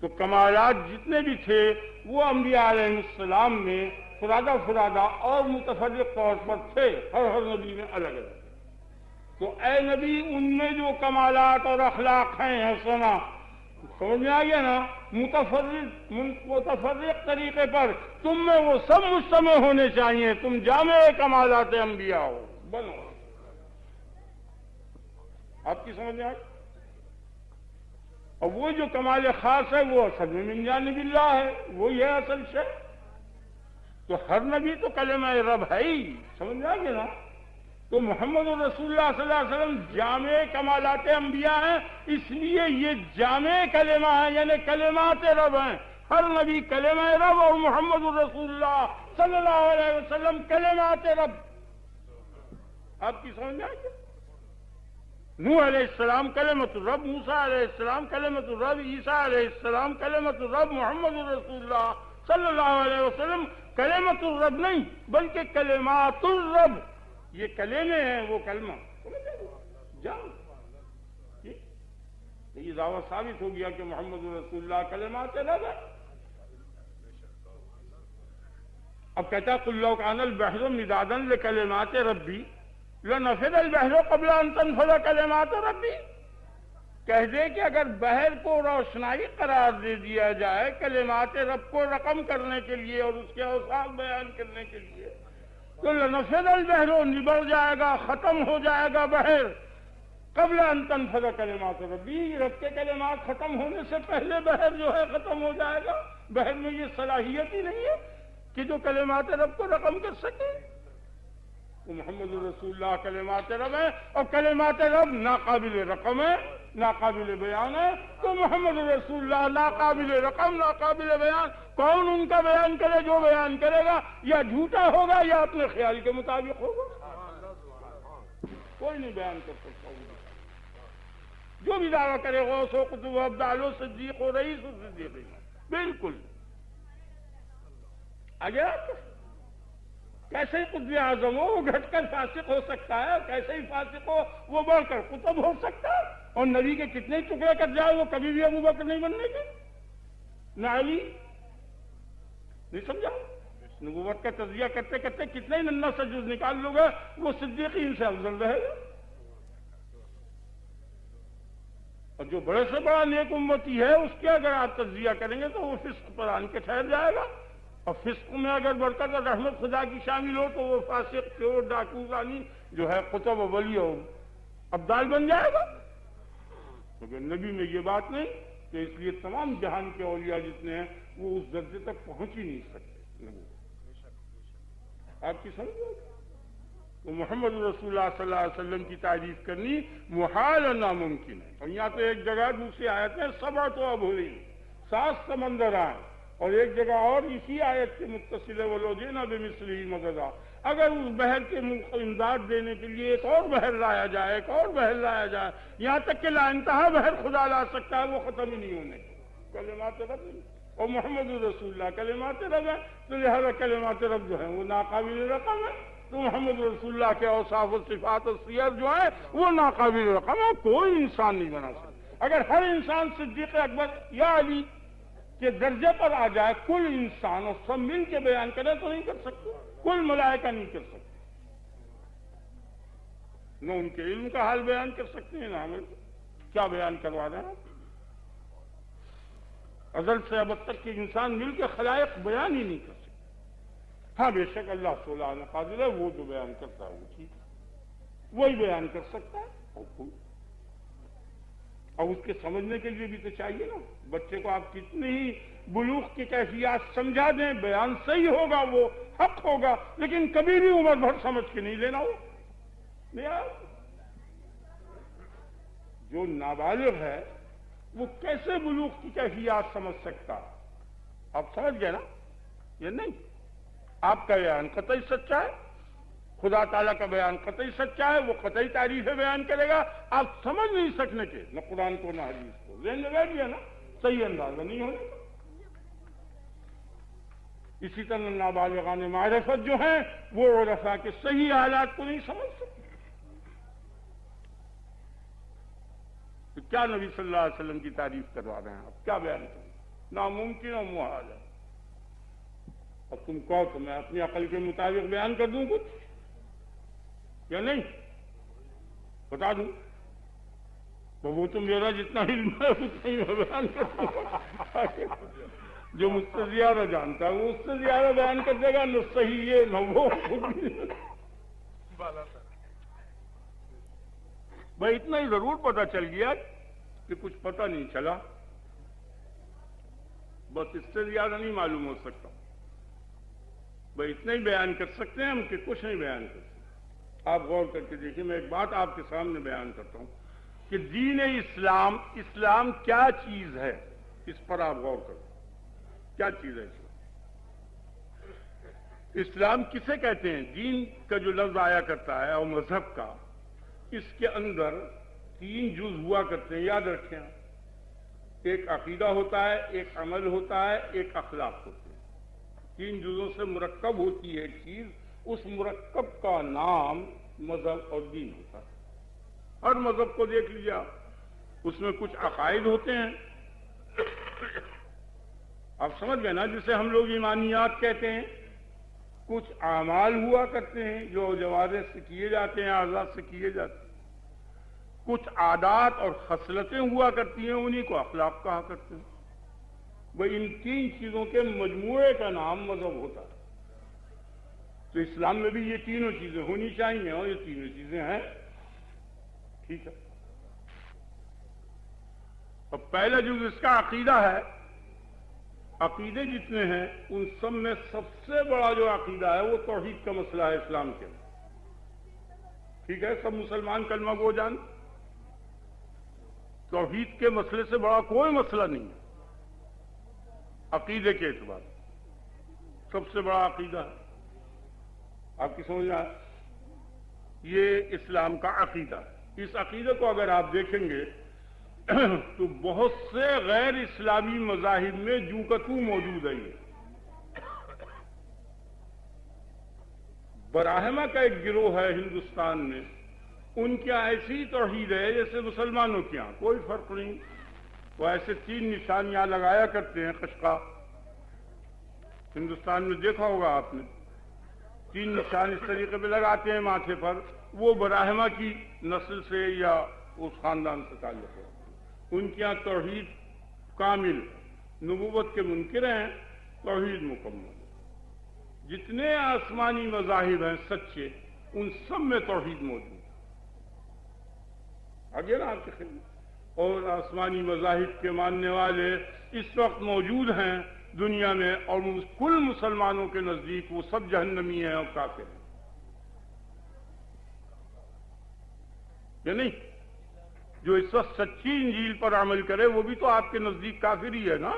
تو کمالات جتنے بھی تھے وہ انبیاء علیہ السلام میں فرادہ فرادہ اور متفرق طور پر تھے، ہر نبی میں الگ الگ۔ تو اے نبی ان میں جو کمالات اور اخلاق ہیں حسنہ، سمجھ میں آ گیا نا، متفرق طریقے پر تم میں وہ سب مجتمع ہونے چاہیے، تم جامع کمالات انبیاء ہو، بنو۔ آپ کی سمجھ میں آئی؟ اور وہ جو کمال خاص ہے وہ اصل میں من جانب اللہ ہے، وہی ہے اصل شے۔ تو ہر نبی تو کلمہ رب ہے ہی، سمجھ میں آ گیا نا۔ تو محمد رسول اللہ صلی اللہ علیہ وسلم جامع کمالات انبیاء ہیں، اس لیے یہ جامع کلمہ ہے، یعنی کلمات رب ہیں۔ ہر نبی کلمہ رب اور محمد رسول اللہ صلی اللہ علیہ وسلم کلمات رب۔ آپ کی سمجھ میں آ گیا؟ نوح علیہ السلام کلمۃ الرب، موسیٰ علیہ السلام کلمۃ الرب، عیسیٰ علیہ السلام کلمۃ الرب، محمد رسول اللہ صلی اللہ علیہ وسلم کلمۃ الرب نہیں بلکہ کلمات الرب۔ یہ کلمے ہیں، وہ کلمہ جان۔ یہ دعویٰ ثابت ہو گیا کہ محمد رسول اللہ کلمات رب ہے۔ اب کہتا ہے قُلْ لَوْ كَانَ الْبَحْرُ مِدَادًا لِكَلِمَاتِ رَبِّي لَنَفِدَ الْبَحْرُ قَبْلَ أَن تَنفَدَ كَلِمَاتُ رَبِّي۔ کہہ دے کہ اگر بحر کو روشنائی قرار دے دیا جائے کلمات رب کو رقم کرنے کے لیے اور اس کے اوصاف بیان کرنے کے لیے، تو لنفد البحر، نبڑ جائے گا، ختم ہو جائے گا بحر، قبل ان تنفد کلمات ربی، رب کے کلمات ختم ہونے سے پہلے بحر جو ہے ختم ہو جائے گا۔ بحر میں یہ صلاحیت ہی نہیں ہے کہ جو کلمات رب کو رقم کر سکے۔ تو محمد رسول اللہ کلمات رب ہے، اور کلمات رب ناقابل رقم ہے، ناقابل بیان ہے۔ تو محمد رسول اللہ ناقابل رقم، ناقابل بیان، کون ان کا بیان کرے؟ جو بیان کرے گا یا جھوٹا ہوگا یا اپنے خیال کے مطابق ہوگا، کوئی نہیں بیان کر سکتا ہوگا۔ جو بھی دعویٰ کرے غوث و قطب و ابدال و صدیق و رئیس و صدیق، بالکل آگے آپ کیسے ہی قطب اعظم ہو وہ گھٹ کر فاسق ہو سکتا ہے، اور کیسے ہی فاسق ہو وہ بڑھ کر قطب ہو سکتا ہے، اور نبی کے کتنے ٹکڑے کر جائے وہ کبھی بھی ابو بکر نہیں بننے کے، نہ علی۔ نہیں سمجھا؟ نبوت کا تجزیہ کرتے کرتے کتنے ہی ننا سے جز نکال لو گے وہ صدیقین سے افضل رہے گا۔ اور جو بڑے سے بڑا نیک امتی ہے اس کے اگر آپ تجزیہ کریں گے تو وہ فسق پر آن کے ٹھہر جائے گا، اور فسق میں اگر برکت اور رحمت خدا کی شامل ہو تو وہ فاسق، چور، ڈاکو، رانی جو ہے قطب و ولی اور ابدال بن جائے گا۔ مگر نبی میں یہ بات نہیں، کہ اس لیے تمام جہان کے اولیاء جتنے ہیں وہ اس درجے تک پہنچ ہی نہیں سکتے۔ آپ کی سمجھ؟ تو محمد رسول اللہ صلی اللہ علیہ وسلم کی تعریف کرنی محال اور ناممکن ہے۔ اور یہاں تو ایک جگہ دوسری آیت میں سبعۃ ابحر، 7 سمندر آئے، اور ایک جگہ اور اسی آیت کے متصل ہے وَلَوْ جِئْنَا بِمِثْلِهِ مَدَدًا، اگر اس بحر کے امداد دینے کے لیے ایک اور بحر لایا جائے، ایک اور بحر لایا جائے، یہاں تک کہ لا انتہا بحر خدا لا سکتا ہے، وہ ختم ہی نہیں ہونے کلمات رب نہیں۔ اور محمد رسول اللہ کلمات رب ہے، تو لہذا کلمات رب جو ہے وہ ناقابل رقم ہے۔ تو محمد رسول اللہ کے اوصاف و صفات و سیر جو ہیں وہ ناقابل رقم ہے، کوئی انسان نہیں بنا سکتا۔ اگر ہر انسان صدیق اکبر یا علی کے درجے پر آ جائے، کل انسان اور سب مل کے بیان کرے تو نہیں کر سکتے، کل ملائکہ نہیں کر سکتے، نہ ان کے علم کا حال بیان کر سکتے ہیں، نہ ہمیں کیا بیان کروا رہے ہیں۔ ازل سے ابد تک کے انسان مل کے خلائق بیان ہی نہیں کر سکتے۔ ہاں بے شک اللہ سبحانہ قادر ہے، وہ جو بیان کرتا ہے وہ ٹھیک ہے، وہی بیان کر سکتا ہے، اور اس کے سمجھنے کے لیے بھی تو چاہیے نا۔ بچے کو آپ کتنی ہی بلوغ کی کیفیات سمجھا دیں، بیان صحیح ہوگا، وہ حق ہوگا، لیکن کبھی بھی عمر بھر سمجھ کے نہیں لینا ہو۔ جو نابالغ ہے وہ کیسے بلوغ کی کیفیات سمجھ سکتا؟ آپ سمجھ گئے نا؟ یہ نہیں، آپ کا بیان قطعی سچا ہے، خدا تعالیٰ کا بیان قطعی سچا ہے، وہ قطعی تعریفیں بیان کرے گا، آپ سمجھ نہیں سکنے کے، نہ قرآن کو نہ حدیث کو، ذہن میں بیٹھ گیا نا، صحیح اندازہ نہیں ہونے کا۔ اسی طرح نابالغان معرفت جو ہیں وہ عرفاء کے صحیح حالات کو نہیں سمجھ سکتے۔ تو کیا نبی صلی اللہ علیہ وسلم کی تعریف کروا رہے ہیں آپ؟ کیا بیان کریں؟ ناممکن اور محال ہے۔ اب تم کہو تو میں اپنی عقل کے مطابق بیان کر دوں کچھ یا نہیں؟ بتا دوں تو وہ تو میرا جتنا علم ہے اتنا ہی میں بیان کرتا ہوں۔ جو مجھ سے زیادہ جانتا ہے وہ اس سے زیادہ بیان کر دے گا، نہ صحیح ہے نہ وہ۔ بھائی اتنا ہی ضرور پتہ چل گیا کہ کچھ پتہ نہیں چلا، بس اس سے زیادہ نہیں معلوم ہو سکتا۔ بھائی اتنا ہی بیان کر سکتے ہیں ہم کہ کچھ نہیں بیان کر سکتے۔ آپ غور کر کے دیکھیں، میں ایک بات آپ کے سامنے بیان کرتا ہوں کہ دین اسلام کیا چیز ہے، اس پر آپ غور کریں۔ کیا چیز ہے اسلام؟ کسے کہتے ہیں؟ دین کا جو لفظ آیا کرتا ہے اور مذہب کا، اس کے اندر 3 جز ہوا کرتے ہیں، یاد رکھیں۔ ایک عقیدہ ہوتا ہے، ایک عمل ہوتا ہے، ایک اخلاق ہوتے ہیں۔ 3 جزوں سے مرکب ہوتی ہے ایک چیز، اس مرکب کا نام مذہب اور دین ہوتا ہے۔ ہر مذہب کو دیکھ لیجیے آپ، اس میں کچھ عقائد ہوتے ہیں، آپ سمجھ گئے نا، جسے ہم لوگ ایمانیات کہتے ہیں۔ کچھ اعمال ہوا کرتے ہیں جو جوارح سے کیے جاتے ہیں، اعضاء سے کیے جاتے ہیں۔ کچھ عادات اور خصلتیں ہوا کرتی ہیں، انہی کو اخلاق کہا کرتے ہیں۔ وہ ان 3 چیزوں کے مجموعے کا نام مذہب ہوتا ہے۔ تو اسلام میں بھی یہ تینوں چیزیں ہونی چاہیے، اور یہ تینوں چیزیں ہیں۔ ٹھیک ہے، اب پہلا جز اس کا عقیدہ ہے۔ عقیدے جتنے ہیں ان سب میں سب سے بڑا جو عقیدہ ہے وہ توحید کا مسئلہ ہے اسلام کے۔ ٹھیک ہے، سب مسلمان کلمہ گو جان، توحید کے مسئلے سے بڑا کوئی مسئلہ نہیں ہے عقیدے کے اعتبار سے۔ سب سے بڑا عقیدہ ہے، آپ کی سمجھ میں آئے؟ یہ اسلام کا عقیدہ ہے۔ اس عقیدے کو اگر آپ دیکھیں گے تو بہت سے غیر اسلامی مذاہب میں جو کا تو موجود ہے۔ یہ براہمہ کا ایک گروہ ہے ہندوستان میں، ان کی ایسی توحید ہے جیسے مسلمانوں کے یہاں، کوئی فرق نہیں۔ وہ ایسے 3 نشانیاں لگایا کرتے ہیں، قشقہ ہندوستان میں دیکھا ہوگا آپ نے، 3 نشان اس طریقے پہ لگاتے ہیں ماتھے پر۔ وہ براہمہ کی نسل سے یا اس خاندان سے تعلق ہے۔ ان کے یہاں توحید کامل، نبوت کے منکر ہیں، توحید مکمل۔ جتنے آسمانی مذاہب ہیں سچے، ان سب میں توحید موجود ہے۔ آگے نا آپ کے خدمت، اور آسمانی مذاہب کے ماننے والے اس وقت موجود ہیں دنیا میں، اور کل مسلمانوں کے نزدیک وہ سب جہنمی ہیں اور کافر ہیں، یا نہیں؟ جو اس وقت سچی انجیل پر عمل کرے وہ بھی تو آپ کے نزدیک کافر ہی ہے نا۔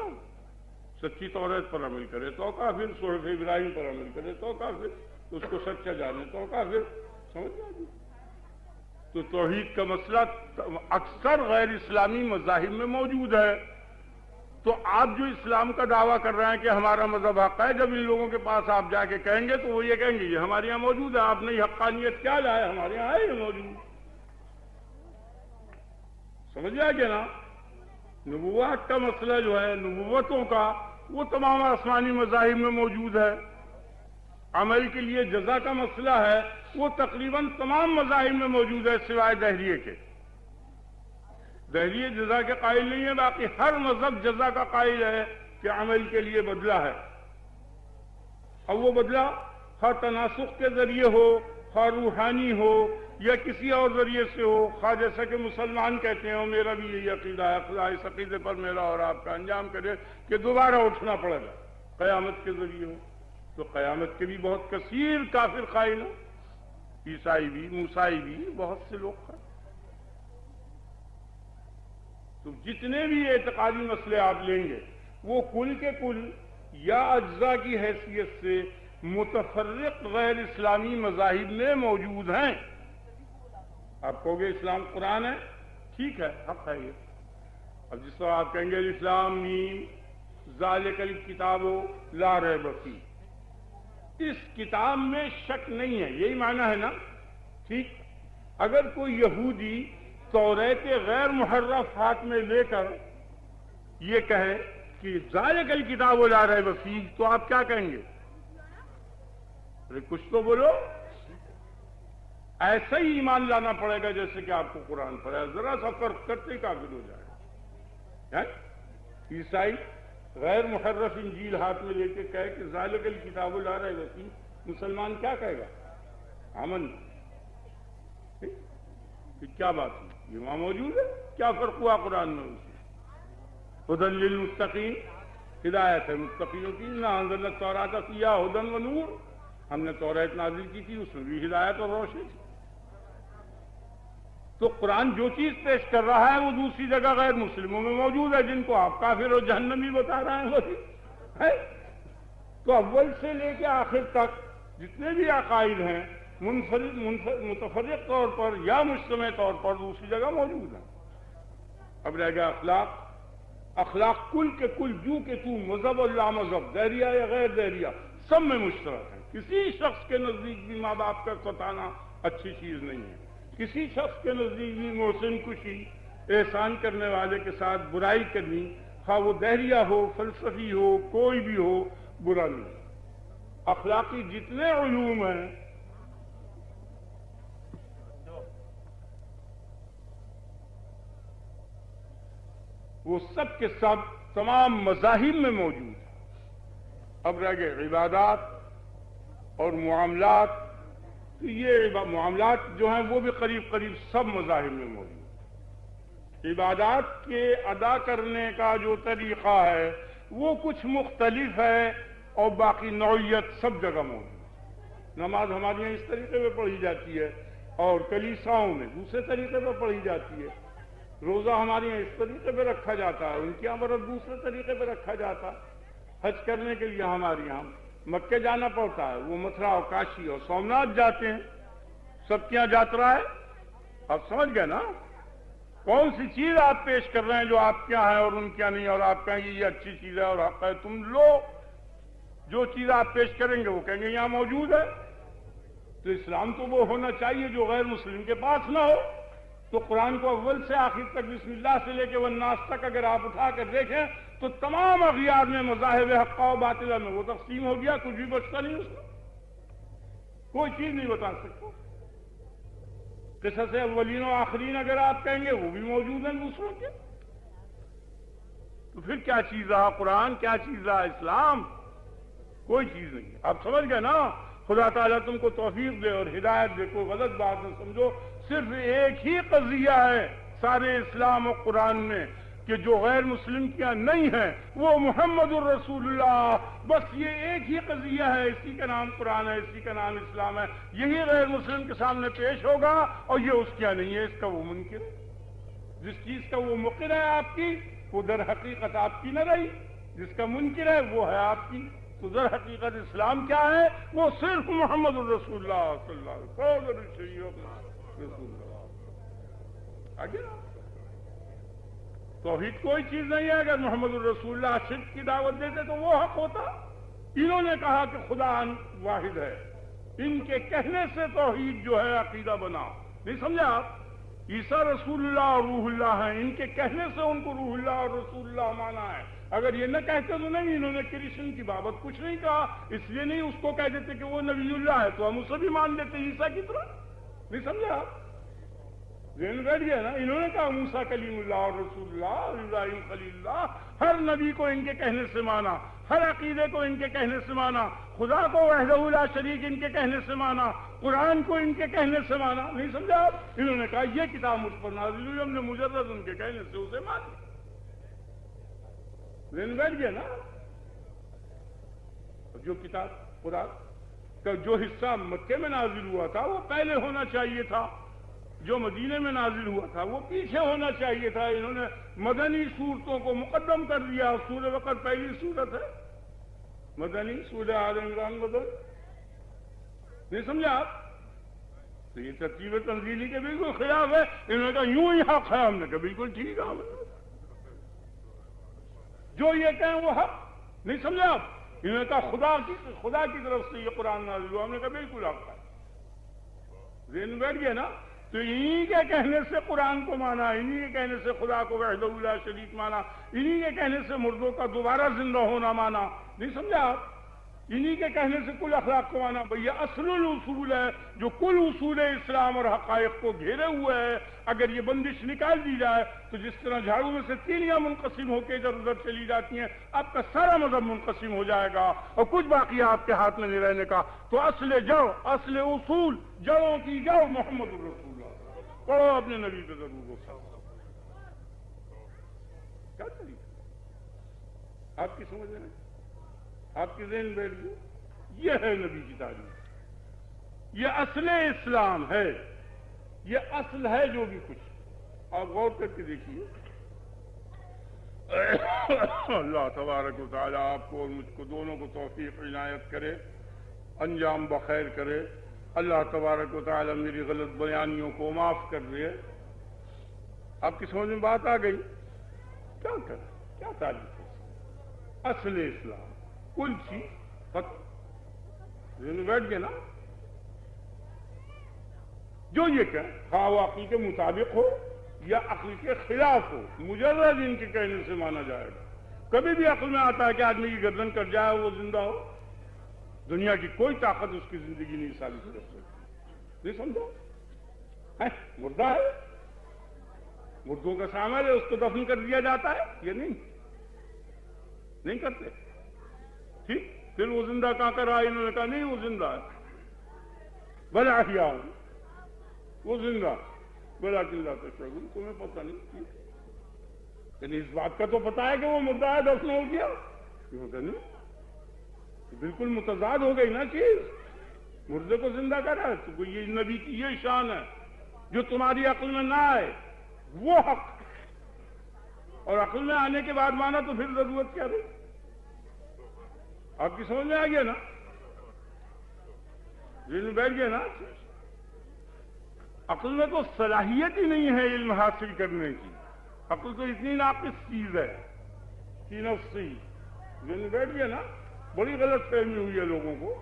سچی توریت پر عمل کرے تو کافر، صحف ابراہیم پر عمل کرے تو کافر، اس کو سچا جانے تو کافر، سمجھ گئے؟ تو توحید کا مسئلہ اکثر غیر اسلامی مذاہب میں موجود ہے۔ تو آپ جو اسلام کا دعویٰ کر رہے ہیں کہ ہمارا مذہب حق ہے، جب ان لوگوں کے پاس آپ جا کے کہیں گے تو وہ یہ کہیں گے یہ ہمارے یہاں موجود ہے، آپ نے یہ حقانیت کیا لائے، ہمارے یہاں ہے یہ موجود۔ سمجھ گیا کہ نا؟ نبوت کا مسئلہ جو ہے، نبوتوں کا، وہ تمام آسمانی مذاہب میں موجود ہے۔ عمل کے لیے جزا کا مسئلہ ہے، وہ تقریباً تمام مذاہب میں موجود ہے سوائے دہریے کے۔ دہریے جزا کے قائل نہیں ہے، باقی ہر مذہب جزا کا قائل ہے کہ عمل کے لیے بدلہ ہے۔ اب وہ بدلہ خواہ تناسخ کے ذریعے ہو، خواہ روحانی ہو، یا کسی اور ذریعے سے ہو، خواہ جیسا کہ مسلمان کہتے ہیں، میرا بھی یہی عقیدہ ہے، خدا اس عقیدے پر میرا اور آپ کا انجام کرے کہ دوبارہ اٹھنا پڑے گا، قیامت کے ذریعے ہو، تو قیامت کے بھی بہت کثیر کافر قائل ہیں، عیسائی بھی، موسائی بھی، بہت سے لوگ ہیں۔ تو جتنے بھی اعتقادی مسئلے آپ لیں گے وہ کل کے کل یا اجزاء کی حیثیت سے متفرق غیر اسلامی مذاہب میں موجود ہیں۔ آپ کہو گے اسلام قرآن ہے، ٹھیک ہے، حق ہے یہ، اب جس طرح آپ کہیں گے اسلام میم ذالک الکتاب لا ریب فیہ، اس کتاب میں شک نہیں ہے، یہی معنی ہے نا؟ ٹھیک، اگر کوئی یہودی توریت غیر محرف ہاتھ میں لے کر یہ کہے کہ ذالک الکتاب لا ریب فیہ، تو آپ کیا کہیں گے؟ ارے کچھ تو بولو۔ ایسا ہی ایمان لانا پڑے گا جیسے کہ آپ کو قرآن پڑھا، ذرا سا فرق کرتے ہی کافر ہو جائے گا۔ عیسائی غیر محرف انجیل ہاتھ میں لے کے کہے کہ ذالک الکتاب لا ریب فیہ، مسلمان کیا کہے گا؟ آمن۔ کیا بات ہے؟ یہ وہاں موجود ہے، کیا فرق ہوا قرآن میں اس سے؟ ھدی للمتقین، ہدایت ہے متقینوں کی، انا انزلنا التوراۃ فیہا ھدی ونور، ہم نے توریت نازل کی تھی، اس میں بھی ہدایت اور روشنی تھی۔ تو قرآن جو چیز پیش کر رہا ہے وہ دوسری جگہ غیر مسلموں میں موجود ہے، جن کو آپ کافر اور جہنمی بتا رہے ہیں وہی ہے۔ تو اول سے لے کے آخر تک جتنے بھی عقائد ہیں منفرد متفرق طور پر یا مجتمع طور پر دوسری جگہ موجود ہیں۔ اب رہ گیا اخلاق۔ اخلاق کل کے کل جو کہ تو، مذہب اور لا مذہب، دہریہ یا غیر دہریہ، سب میں مشترک ہے۔ کسی شخص کے نزدیک بھی ماں باپ کا ستانا اچھی چیز نہیں ہے، کسی شخص کے نزدیک بھی محسن کشی، احسان کرنے والے کے ساتھ برائی کرنی، خواہ وہ دہریہ ہو، فلسفی ہو، کوئی بھی ہو، برا نہیں۔ اخلاقی جتنے علوم ہیں وہ سب کے سب تمام مذاہب میں موجود ہیں۔ اب رہ گئے عبادات اور معاملات، تو یہ معاملات جو ہیں وہ بھی قریب قریب سب مذاہب میں موجود ہیں۔ عبادات کے ادا کرنے کا جو طریقہ ہے وہ کچھ مختلف ہے اور باقی نوعیت سب جگہ موجود ہے۔ نماز ہمارے یہاں اس طریقے پہ پڑھی جاتی ہے اور کلیساؤں میں دوسرے طریقے پہ پڑھی جاتی ہے۔ روزہ ہمارے یہاں اس طریقے پہ رکھا جاتا ہے، ان کے یہاں برابر دوسرے طریقے پہ رکھا جاتا ہے۔ حج کرنے کے لیے ہمارے یہاں مکے جانا پڑتا ہے، وہ متھرا اور کاشی اور سومناتھ جاتے ہیں۔ سب کے یہاں جاترا ہے۔ آپ سمجھ گئے نا کون سی چیز آپ پیش کر رہے ہیں جو آپ کے یہاں ہے اور ان کے یہاں نہیں، اور آپ کہیں گے یہ اچھی چیز ہے اور حق ہے۔ تم لو جو چیز آپ پیش کریں گے وہ کہیں گے یہاں موجود ہے۔ تو اسلام تو وہ ہونا چاہیے جو غیر مسلم کے پاس نہ ہو۔ تو قرآن کو اول سے آخر تک بسم اللہ سے لے کے والناس تک اگر آپ اٹھا کر دیکھیں تو تمام اغیار میں مذاہب حقہ و باطلہ میں وہ تقسیم ہو گیا، کچھ بھی بچتا نہیں اس میں، کوئی چیز نہیں بتا سکتا۔ قصص اولین و آخرین اگر آپ کہیں گے وہ بھی موجود ہیں دوسروں کے۔ تو پھر کیا چیز رہا قرآن، کیا چیز رہا اسلام؟ کوئی چیز نہیں۔ آپ سمجھ گئے نا؟ خدا تعالیٰ تم کو توفیق دے اور ہدایت دے، کوئی غلط بات نہ سمجھو۔ صرف ایک ہی قضیہ ہے سارے اسلام و قرآن میں کہ جو غیر مسلم کیا نہیں ہے، وہ محمد الرسول اللہ، بس یہ ایک ہی قضیہ ہے۔ اسی کا نام قرآن ہے، اسی کا نام اسلام ہے۔ یہی غیر مسلم کے سامنے پیش ہوگا اور یہ اس کیا نہیں ہے، اس کا وہ منکر ہے۔ جس چیز کا وہ مقر ہے آپ کی، وہ در حقیقت آپ کی نہ رہی، جس کا منکر ہے وہ ہے آپ کی۔ تو در حقیقت اسلام کیا ہے؟ وہ صرف محمد الرسول اللہ صلی اللہ علیہ وسلم۔ آگے توحید کوئی چیز نہیں ہے۔ اگر محمد الرسول اللہ شرک کی دعوت دیتے تو وہ حق ہوتا۔ انہوں نے کہا کہ خدا واحد ہے، ان کے کہنے سے توحید جو ہے عقیدہ بنا۔ نہیں سمجھا آپ؟ عیسیٰ رسول اللہ اور روح اللہ ہیں، ان کے کہنے سے ان کو روح اللہ اور رسول اللہ مانا ہے۔ اگر یہ نہ کہتے تو نہیں، انہوں نے کرشن کی بابت کچھ نہیں کہا، اس لیے نہیں اس کو کہہ دیتے کہ وہ نبی اللہ ہے تو ہم اسے بھی مان لیتے عیسیٰ کی طرح۔ نہیں سمجھا آپ؟ ذہن بیٹھ گیا نا؟ انہوں نے کہا موسیٰ کلیم اللہ اور رسول اللہ اور ابراہیم خلیل اللہ، ہر نبی کو ان کے کہنے سے مانا، ہر عقیدے کو ان کے کہنے سے مانا، خدا کو وحدہ لا شریک ان کے کہنے سے مانا، قرآن کو ان کے کہنے سے مانا۔ نہیں سمجھا آپ؟ انہوں نے کہا یہ کتاب مجھ پر نازل ہوئی، ہم نے مجرد ان کے کہنے سے اسے مان لیا۔ ذہن بیٹھ گیا نا؟ جو کتاب قرآن کا جو حصہ مکے میں نازل ہوا تھا وہ پہلے ہونا چاہیے تھا، جو مدینے میں نازل ہوا تھا وہ پیچھے ہونا چاہیے تھا۔ انہوں نے مدنی صورتوں کو مقدم کر دیا۔ سورہ وقت پہلی صورت ہے مدنی، سورہ آل عمران بدل۔ نہیں سمجھا آپ؟ تو یہ ترتیب تنزیلی کے بالکل خلاف ہے۔ انہوں نے کہا یوں ہی حق ہے، ہم نے کہا بالکل ٹھیک ہے۔ جو یہ کہیں وہ حق. نہیں سمجھے آپ؟ انہوں نے کہا خدا کی طرف سے یہ قرآن نازل ہوا. ہم نے کہا بالکل آپ کا ذہن بیٹھ گیا نا. تو انہی کے کہنے سے قرآن کو مانا, انہی کے کہنے سے خدا کو وحدہ لا شریک مانا, انہی کے کہنے سے مردوں کا دوبارہ زندہ ہونا مانا. نہیں سمجھا آپ؟ انہی کے کہنے سے کل اخلاق کو مانا. بھئی یہ اصل الاصول ہے جو کل اصول اسلام اور حقائق کو گھیرے ہوئے ہے. اگر یہ بندش نکال دی جائے تو جس طرح جھاڑو میں سے تینیاں منقسم ہو کے ادھر ادھر چلی جاتی ہیں, آپ کا سارا مذہب منقسم ہو جائے گا اور کچھ باقی آپ کے ہاتھ میں نہیں رہنے کا. تو اصل جڑ, اصل اصول, جڑوں کی جڑ محمد رسول اللہ. پڑھو اپنے نبی پہ ضرور غصہ. کیا طریقہ آپ کی سمجھ میں, آپ کی ذہن بیٹھ گئی. یہ ہے نبی کی تعلیم, یہ اصل اسلام ہے, یہ اصل ہے جو بھی کچھ. آپ غور کر کے دیکھیے. اللہ تبارک و تعالی آپ کو اور مجھ کو دونوں کو توفیق عنایت کرے, انجام بخیر کرے. اللہ تبارک و تعالی میری غلط بیانیوں کو معاف کر دے. آپ کی سمجھ میں بات آ گئی؟ کیا کریں, کیا تعلیم ہے اصل اسلام, کل چیز ختم. بیٹھ گئے نا. جو یہ کہیں خواہ وہ عقل کے مطابق ہو یا عقل کے خلاف ہو, مجرد ان کے کہنے سے مانا جائے گا. کبھی بھی عقل میں آتا ہے کہ آدمی کی گردن کٹ جائے وہ زندہ ہو؟ دنیا کی کوئی طاقت اس کی زندگی نہیں ثابت کر سکتی. نہیں سمجھو, مردہ ہے, مردوں کا سامان ہے, اس کو دفن کر دیا جاتا ہے. یہ نہیں کرتے. ٹھیک, پھر وہ زندہ کہاں کر رہا ہے؟ انہوں نے کہا نہیں وہ زندہ ہے, بلا احیاء, وہ زندہ بلا لا تشعرون. تمہیں پتہ نہیں, یعنی اس بات کا تو پتا ہے کہ وہ مردہ ہے, دفن ہو گیا. نہیں, بالکل متضاد ہو گئی نا چیز. مردے کو زندہ کرا ہے تو یہ نبی کی یہ شان ہے جو تمہاری عقل میں نہ آئے وہ حق, اور عقل میں آنے کے بعد مانا تو پھر ضرورت کیا رہی؟ آپ کی سمجھ میں آ گیا نا, علم بیٹھ گیا نا. عقل میں تو صلاحیت ہی نہیں ہے علم حاصل کرنے کی. عقل تو اتنی ناقص چیز ہے کہ نفسی. علم بیٹھ گیا نا. بڑی غلط فہمی ہوئی ہے لوگوں کو.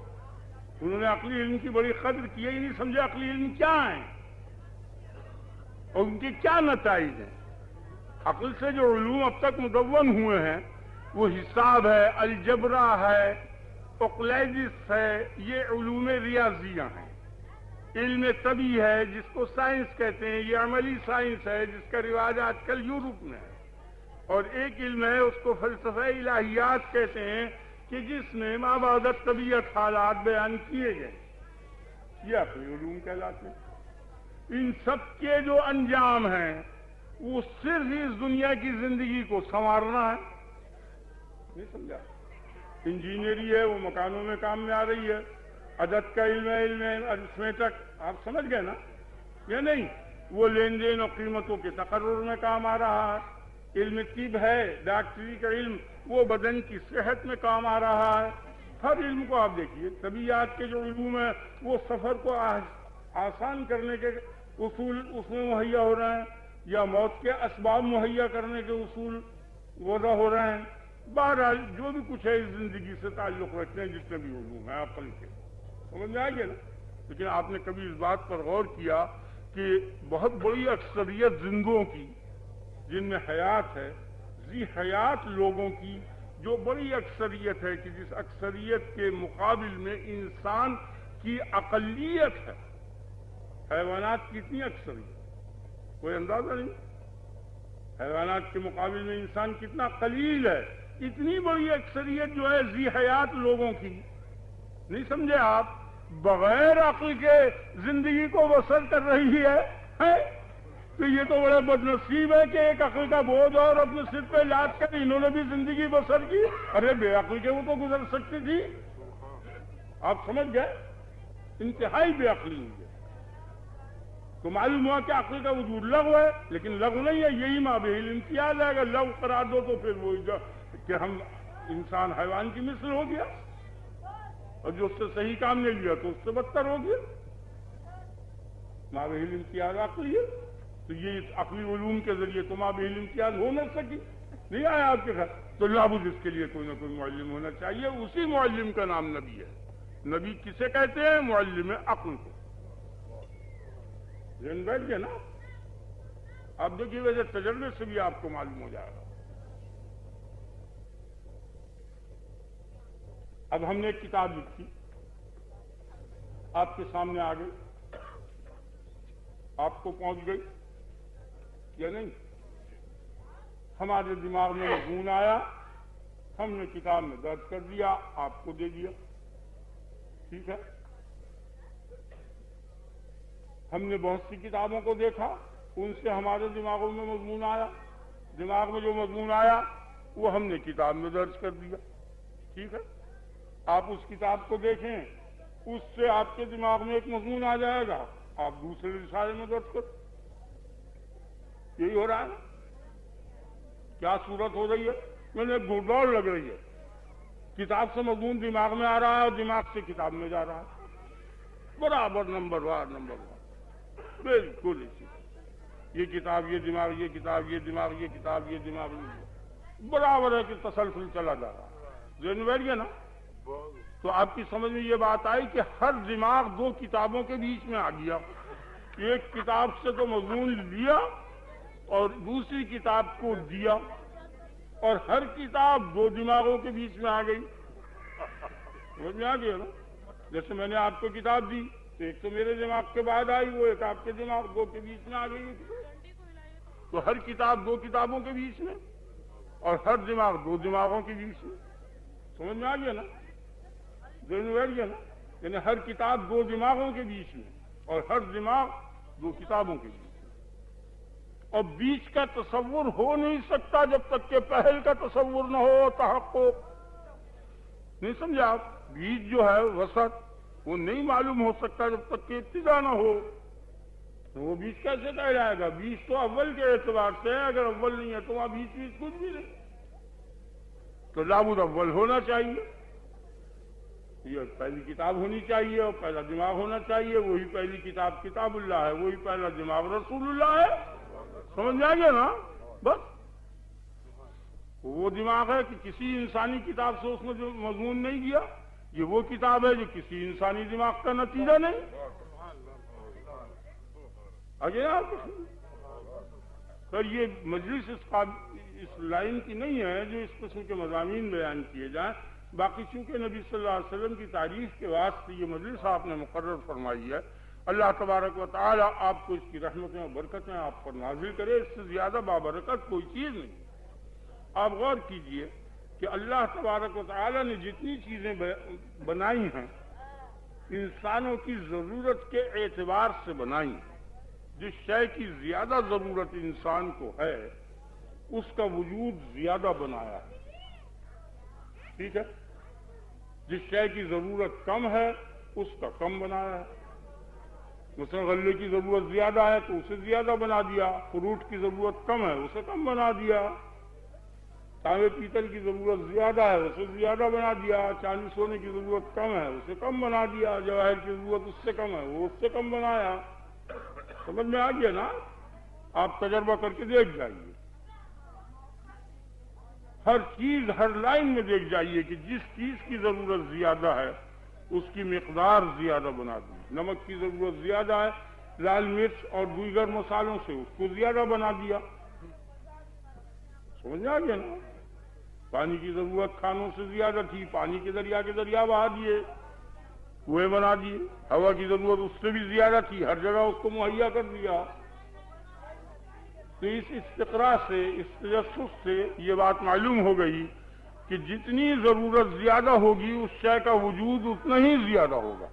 انہوں نے عقلی علم کی بڑی قدر کی ہے, ہی نہیں سمجھے عقلی علم کیا ہے اور ان کے کیا نتائج ہیں. عقل سے جو علوم اب تک مدون ہوئے ہیں وہ حساب ہے, الجبرا ہے, اوکلیجس ہے, یہ علوم ریاضیاں ہیں. علم طبی ہے جس کو سائنس کہتے ہیں, یہ عملی سائنس ہے جس کا رواج آج کل یورپ میں ہے. اور ایک علم ہے اس کو فلسفہ الہیات کہتے ہیں کہ جس میں مابعدت طبیعت حالات بیان کیے گئے. یہ عقلی علوم کہلاتے ہیں. ان سب کے جو انجام ہیں وہ صرف اس دنیا کی زندگی کو سنوارنا ہے. نہیں سمجھا؟ انجینئری ہے وہ مکانوں میں کام میں آ رہی ہے. عدد کا علم ہے, علم ارثمیٹک, آپ سمجھ گئے نا یا نہیں؟ وہ لین دین اور قیمتوں کے تقرر میں کام آ رہا ہے. علم طب ہے, ڈاکٹری کا علم, وہ بدن کی صحت میں کام آ رہا ہے. ہر علم کو آپ دیکھیے. طبیعیات کے جو علوم ہیں وہ سفر کو آسان کرنے کے اصول اس میں مہیا ہو رہے ہیں, یا موت کے اسباب مہیا کرنے کے اصول وضع ہو رہے ہیں. بہرحال جو بھی کچھ ہے اس زندگی سے تعلق رکھتے ہیں جتنے بھی علوم ہیں عقل کے, سمجھ میں آ گیا نا. لیکن آپ نے کبھی اس بات پر غور کیا کہ بہت بڑی اکثریت زندوں کی جن میں حیات ہے, ذی حیات لوگوں کی جو بڑی اکثریت ہے کہ جس اکثریت کے مقابل میں انسان کی اقلیت ہے. حیوانات کی اتنی اکثریت کوئی اندازہ نہیں. حیوانات کے مقابل میں انسان کتنا قلیل ہے. اتنی بڑی اکثریت جو ہے ذی حیات لوگوں کی, نہیں سمجھے آپ, بغیر عقل کے زندگی کو بسر کر رہی ہے. تو یہ تو بڑا بد نصیب ہے کہ ایک عقل کا بوجھ اور اپنے سر پہ لاد کر انہوں نے بھی زندگی بسر کی. ارے بے عقل کے وہ تو گزر سکتی تھی. آپ سمجھ گئے, انتہائی بے عقلی ہوئی ہے. تو معلوم ہوا کہ عقل کا وجود لغو ہے, لیکن لغو نہیں ہے, یہی مابعد امتیاز ہے. اگر لغو قرار دو تو پھر وہ کہ ہم انسان حیوان کی مثل ہو گیا, اور جو اس سے صحیح کام نہیں لیا تو اس سے بدتر ہو گیا. مابعد امتیاز عقلی ہے. تو یہ عقلی علوم کے ذریعے تو مابعد امتیاز ہو نہ سکی. نہیں آیا آپ کے خیال؟ تو لابد اس کے لیے کوئی نہ کوئی معلم ہونا چاہیے. اسی معلم کا نام نبی ہے. نبی کسے کہتے ہیں؟ معلم عقل کو. ذہن بیٹھ گیا نا؟ اب دیکھیے ویسے تجربے سے بھی آپ کو معلوم ہو جائے گا. اب ہم نے ایک کتاب لکھی، آپ کے سامنے آ گئی، آپ کو پہنچ گئی یا نہیں؟ ہمارے دماغ میں مضمون آیا، ہم نے کتاب میں درج کر دیا، آپ کو دے دیا. ٹھیک ہے. ہم نے بہت سی کتابوں کو دیکھا، ان سے ہمارے دماغوں میں مضمون آیا، دماغ میں جو مضمون آیا وہ ہم نے کتاب میں درج کر دیا. ٹھیک ہے. آپ اس کتاب کو دیکھیں، اس سے آپ کے دماغ میں ایک مضمون آ جائے گا، آپ دوسرے رسالے میں درج کر. یہی ہو رہا ہے نا؟ کیا صورت ہو رہی ہے؟ میں نے گھڑ دوڑ لگ رہی ہے. کتاب سے مضمون دماغ میں آ رہا ہے اور دماغ سے کتاب میں جا رہا ہے، برابر نمبر وار بالکل اسی. یہ کتاب یہ دماغ، یہ کتاب یہ دماغ، یہ کتاب یہ دماغ، برابر ہے کہ تسلسل چلا جا رہا ہے. ذہن بیٹھ گیا نا؟ تو آپ کی سمجھ میں یہ بات آئی کہ ہر دماغ دو کتابوں کے بیچ میں آ گیا. ایک کتاب سے تو مضمون لیا اور دوسری کتاب کو دیا، اور ہر کتاب دو دماغوں کے بیچ میں آ گئی. سمجھ میں آ گیا نا؟ جیسے میں نے آپ کو کتاب دی تو ایک تو میرے دماغ کے بعد آئی، وہ ایک آپ کے دماغ دو کے بیچ میں آ گئی. تو ہر کتاب دو کتابوں کے بیچ میں اور ہر دماغ دو دماغوں کے بیچ میں. سمجھ میں آ گیا نا؟ ذہن بیٹھ گیا نا؟ یعنی ہر کتاب دو دماغوں کے بیچ میں اور ہر دماغ دو کتابوں کے بیچ میں. اور بیچ کا تصور ہو نہیں سکتا جب تک کہ پہل کا تصور نہ ہو، تحقق. نہیں سمجھا آپ؟ بیچ جو ہے وسط، وہ نہیں معلوم ہو سکتا جب تک کہ ابتدا نہ ہو. تو وہ بیچ کیسے کہا جائے گا؟ بیچ تو اول کے اعتبار سے ہے، اگر اول نہیں ہے تو وہاں بیچ کچھ بھی نہیں. تو لابد اول ہونا چاہیے. یہ پہلی کتاب ہونی چاہیے اور پہلا دماغ ہونا چاہیے. وہی پہلی کتاب کتاب اللہ ہے، وہی پہلا دماغ رسول اللہ ہے. سمجھ میں آ گیا نا؟ بس وہ دماغ ہے کہ کسی انسانی کتاب سے اس میں جو مضمون نہیں گیا، یہ وہ کتاب ہے جو کسی انسانی دماغ کا نتیجہ نہیں. آگے آپ سر، یہ مجلس اس لائن کی نہیں ہے جو اس قسم کے مضامین بیان کیے جائیں. باقی چونکہ نبی صلی اللہ علیہ وسلم کی تعریف کے واسطے یہ مجلس آپ نے مقرر فرمائی ہے. اللہ تبارک و تعالی آپ کو اس کی رحمتیں اور برکتیں آپ پر نازل کرے. اس سے زیادہ بابرکت کوئی چیز نہیں. آپ غور کیجئے کہ اللہ تبارک و تعالی نے جتنی چیزیں بنائی ہیں انسانوں کی ضرورت کے اعتبار سے بنائی ہیں. جس شے کی زیادہ ضرورت انسان کو ہے اس کا وجود زیادہ بنایا ہے. ٹھیک ہے. جس شے کی ضرورت کم ہے اس کا کم بنایا ہے. مثلا غلے کی ضرورت زیادہ ہے تو اسے زیادہ بنا دیا. فروٹ کی ضرورت کم ہے اسے کم بنا دیا. تانبے پیتل کی ضرورت زیادہ ہے اسے زیادہ بنا دیا. چاندی سونے کی ضرورت کم ہے اسے کم بنا دیا. جواہر کی ضرورت اس سے کم ہے وہ اس سے کم بنایا. سمجھ میں آ گیا نا؟ آپ تجربہ کر کے دیکھ جائیے. ہر چیز ہر لائن میں دیکھ جائیے کہ جس چیز کی ضرورت زیادہ ہے اس کی مقدار زیادہ بنا دی. نمک کی ضرورت زیادہ ہے، لال مرچ اور دیگر مسالوں سے اس کو زیادہ بنا دیا. سمجھ میں آ گیا نا؟ پانی کی ضرورت کھانوں سے زیادہ تھی، پانی کے دریا بہا دیے، کنویں بنا دیے. ہوا کی ضرورت اس سے بھی زیادہ تھی، ہر جگہ اس کو مہیا کر دیا. تو اس استقراء سے، اس تجسس سے یہ بات معلوم ہو گئی کہ جتنی ضرورت زیادہ ہوگی اس شے کا وجود اتنا ہی زیادہ ہوگا.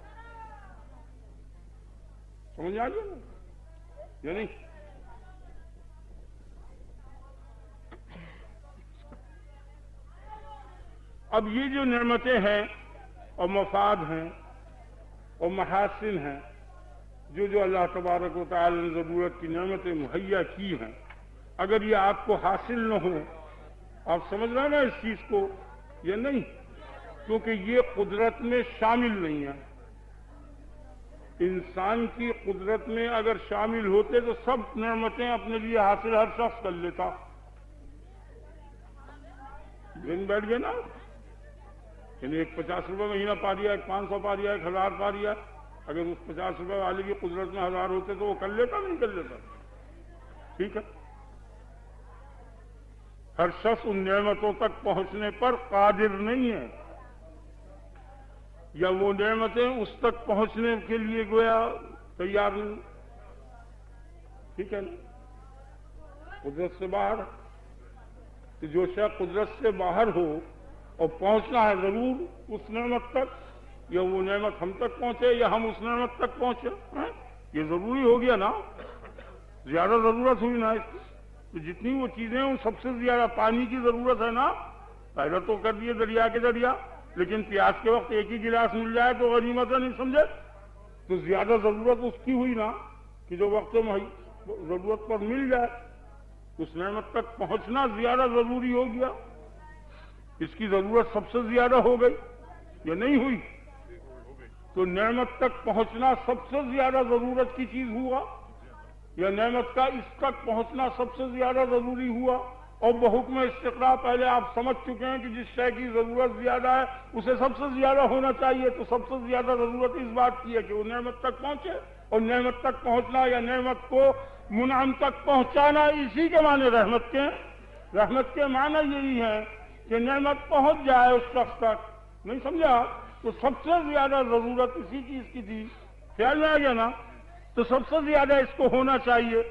سمجھ آ گیا نا؟ یعنی اب یہ جو نعمتیں ہیں اور مفاد ہیں اور محاسن ہیں جو اللہ تبارک و تعالی نے ضرورت کی نعمتیں مہیا کی ہیں، اگر یہ آپ کو حاصل نہ ہو، آپ سمجھ رہے ہیں نا اس چیز کو؟ یہ نہیں، کیونکہ یہ قدرت میں شامل نہیں ہے. انسان کی قدرت میں اگر شامل ہوتے تو سب نعمتیں اپنے لیے حاصل ہر شخص کر لیتا. دن بیٹھ گئے نا، یعنی ایک 50 روپے مہینہ پا دیا، ایک 500 پا دیا، 1000 پا دیا، اگر اس 50 روپے والے کی قدرت میں 1000 ہوتے تو وہ کر لیتا نہیں کر لیتا؟ ٹھیک ہے، ہر شخص ان نعمتوں تک پہنچنے پر قادر نہیں ہے، یا وہ نعمتیں اس تک پہنچنے کے لیے گویا تیار نہیں، ٹھیک ہے نا؟ قدرت سے باہر، تو جو شخص قدرت سے باہر ہو اور پہنچنا ہے ضرور اس نعمت تک، یا وہ نعمت ہم تک پہنچے یا ہم اس نعمت تک پہنچے، یہ ضروری ہو گیا نا، زیادہ ضرورت ہوئی نا اس کی، تو جتنی وہ چیزیں ان سب سے زیادہ پانی کی ضرورت ہے نا، پیدا تو کر دیے دریا کے دریا، لیکن پیاس کے وقت ایک ہی گلاس مل جائے تو غنیمت ہے، نہیں سمجھے؟ تو زیادہ ضرورت اس کی ہوئی نا کہ جو وقت ضرورت پر مل جائے، اس نعمت تک پہنچنا زیادہ ضروری ہو گیا، اس کی ضرورت سب سے زیادہ ہو گئی یا نہیں ہوئی؟ تو نعمت تک پہنچنا سب سے زیادہ ضرورت کی چیز ہوا، یا نعمت کا اس تک پہنچنا سب سے زیادہ ضروری ہوا؟ اور بحکم استقراء پہلے آپ سمجھ چکے ہیں کہ جس شے کی ضرورت زیادہ ہے اسے سب سے زیادہ ہونا چاہیے، تو سب سے زیادہ ضرورت اس بات کی ہے کہ وہ نعمت تک پہنچے، اور نعمت تک پہنچنا یا نعمت کو منعم تک پہنچانا اسی کے معنی رحمت کے، رحمت کے معنی یہی ہے کہ نعمت پہنچ جائے اس شخص تک، نہیں سمجھا؟ تو سب سے زیادہ ضرورت اسی چیز کی تھی، خیال میں آ گیا نا؟ تو سب سے زیادہ اس کو ہونا چاہیے،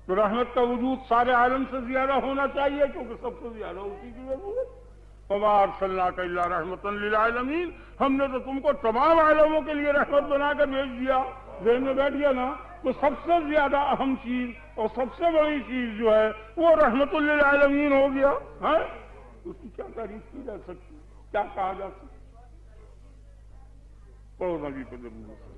تو رحمت کا وجود سارے عالم سے زیادہ ہونا چاہیے، کیونکہ سب سے زیادہ اسی کی ضرورت۔ وَمَا أَرْسَلْنَاكَ إِلَّا رَحْمَةً لِلْعَالَمِينَ، ہم نے تو تم کو تمام عالموں کے لیے رحمت بنا کر بھیج دیا، ذہن میں بیٹھ گیا نا؟ تو سب سے زیادہ اہم چیز اور سب سے بڑی چیز جو ہے وہ رحمت للعالمین ہو گیا ہے، اس کی کیا تعریف کی جا سکتی، کیا کہا جا سکتا؟ پڑھو نبی کو ضرورت۔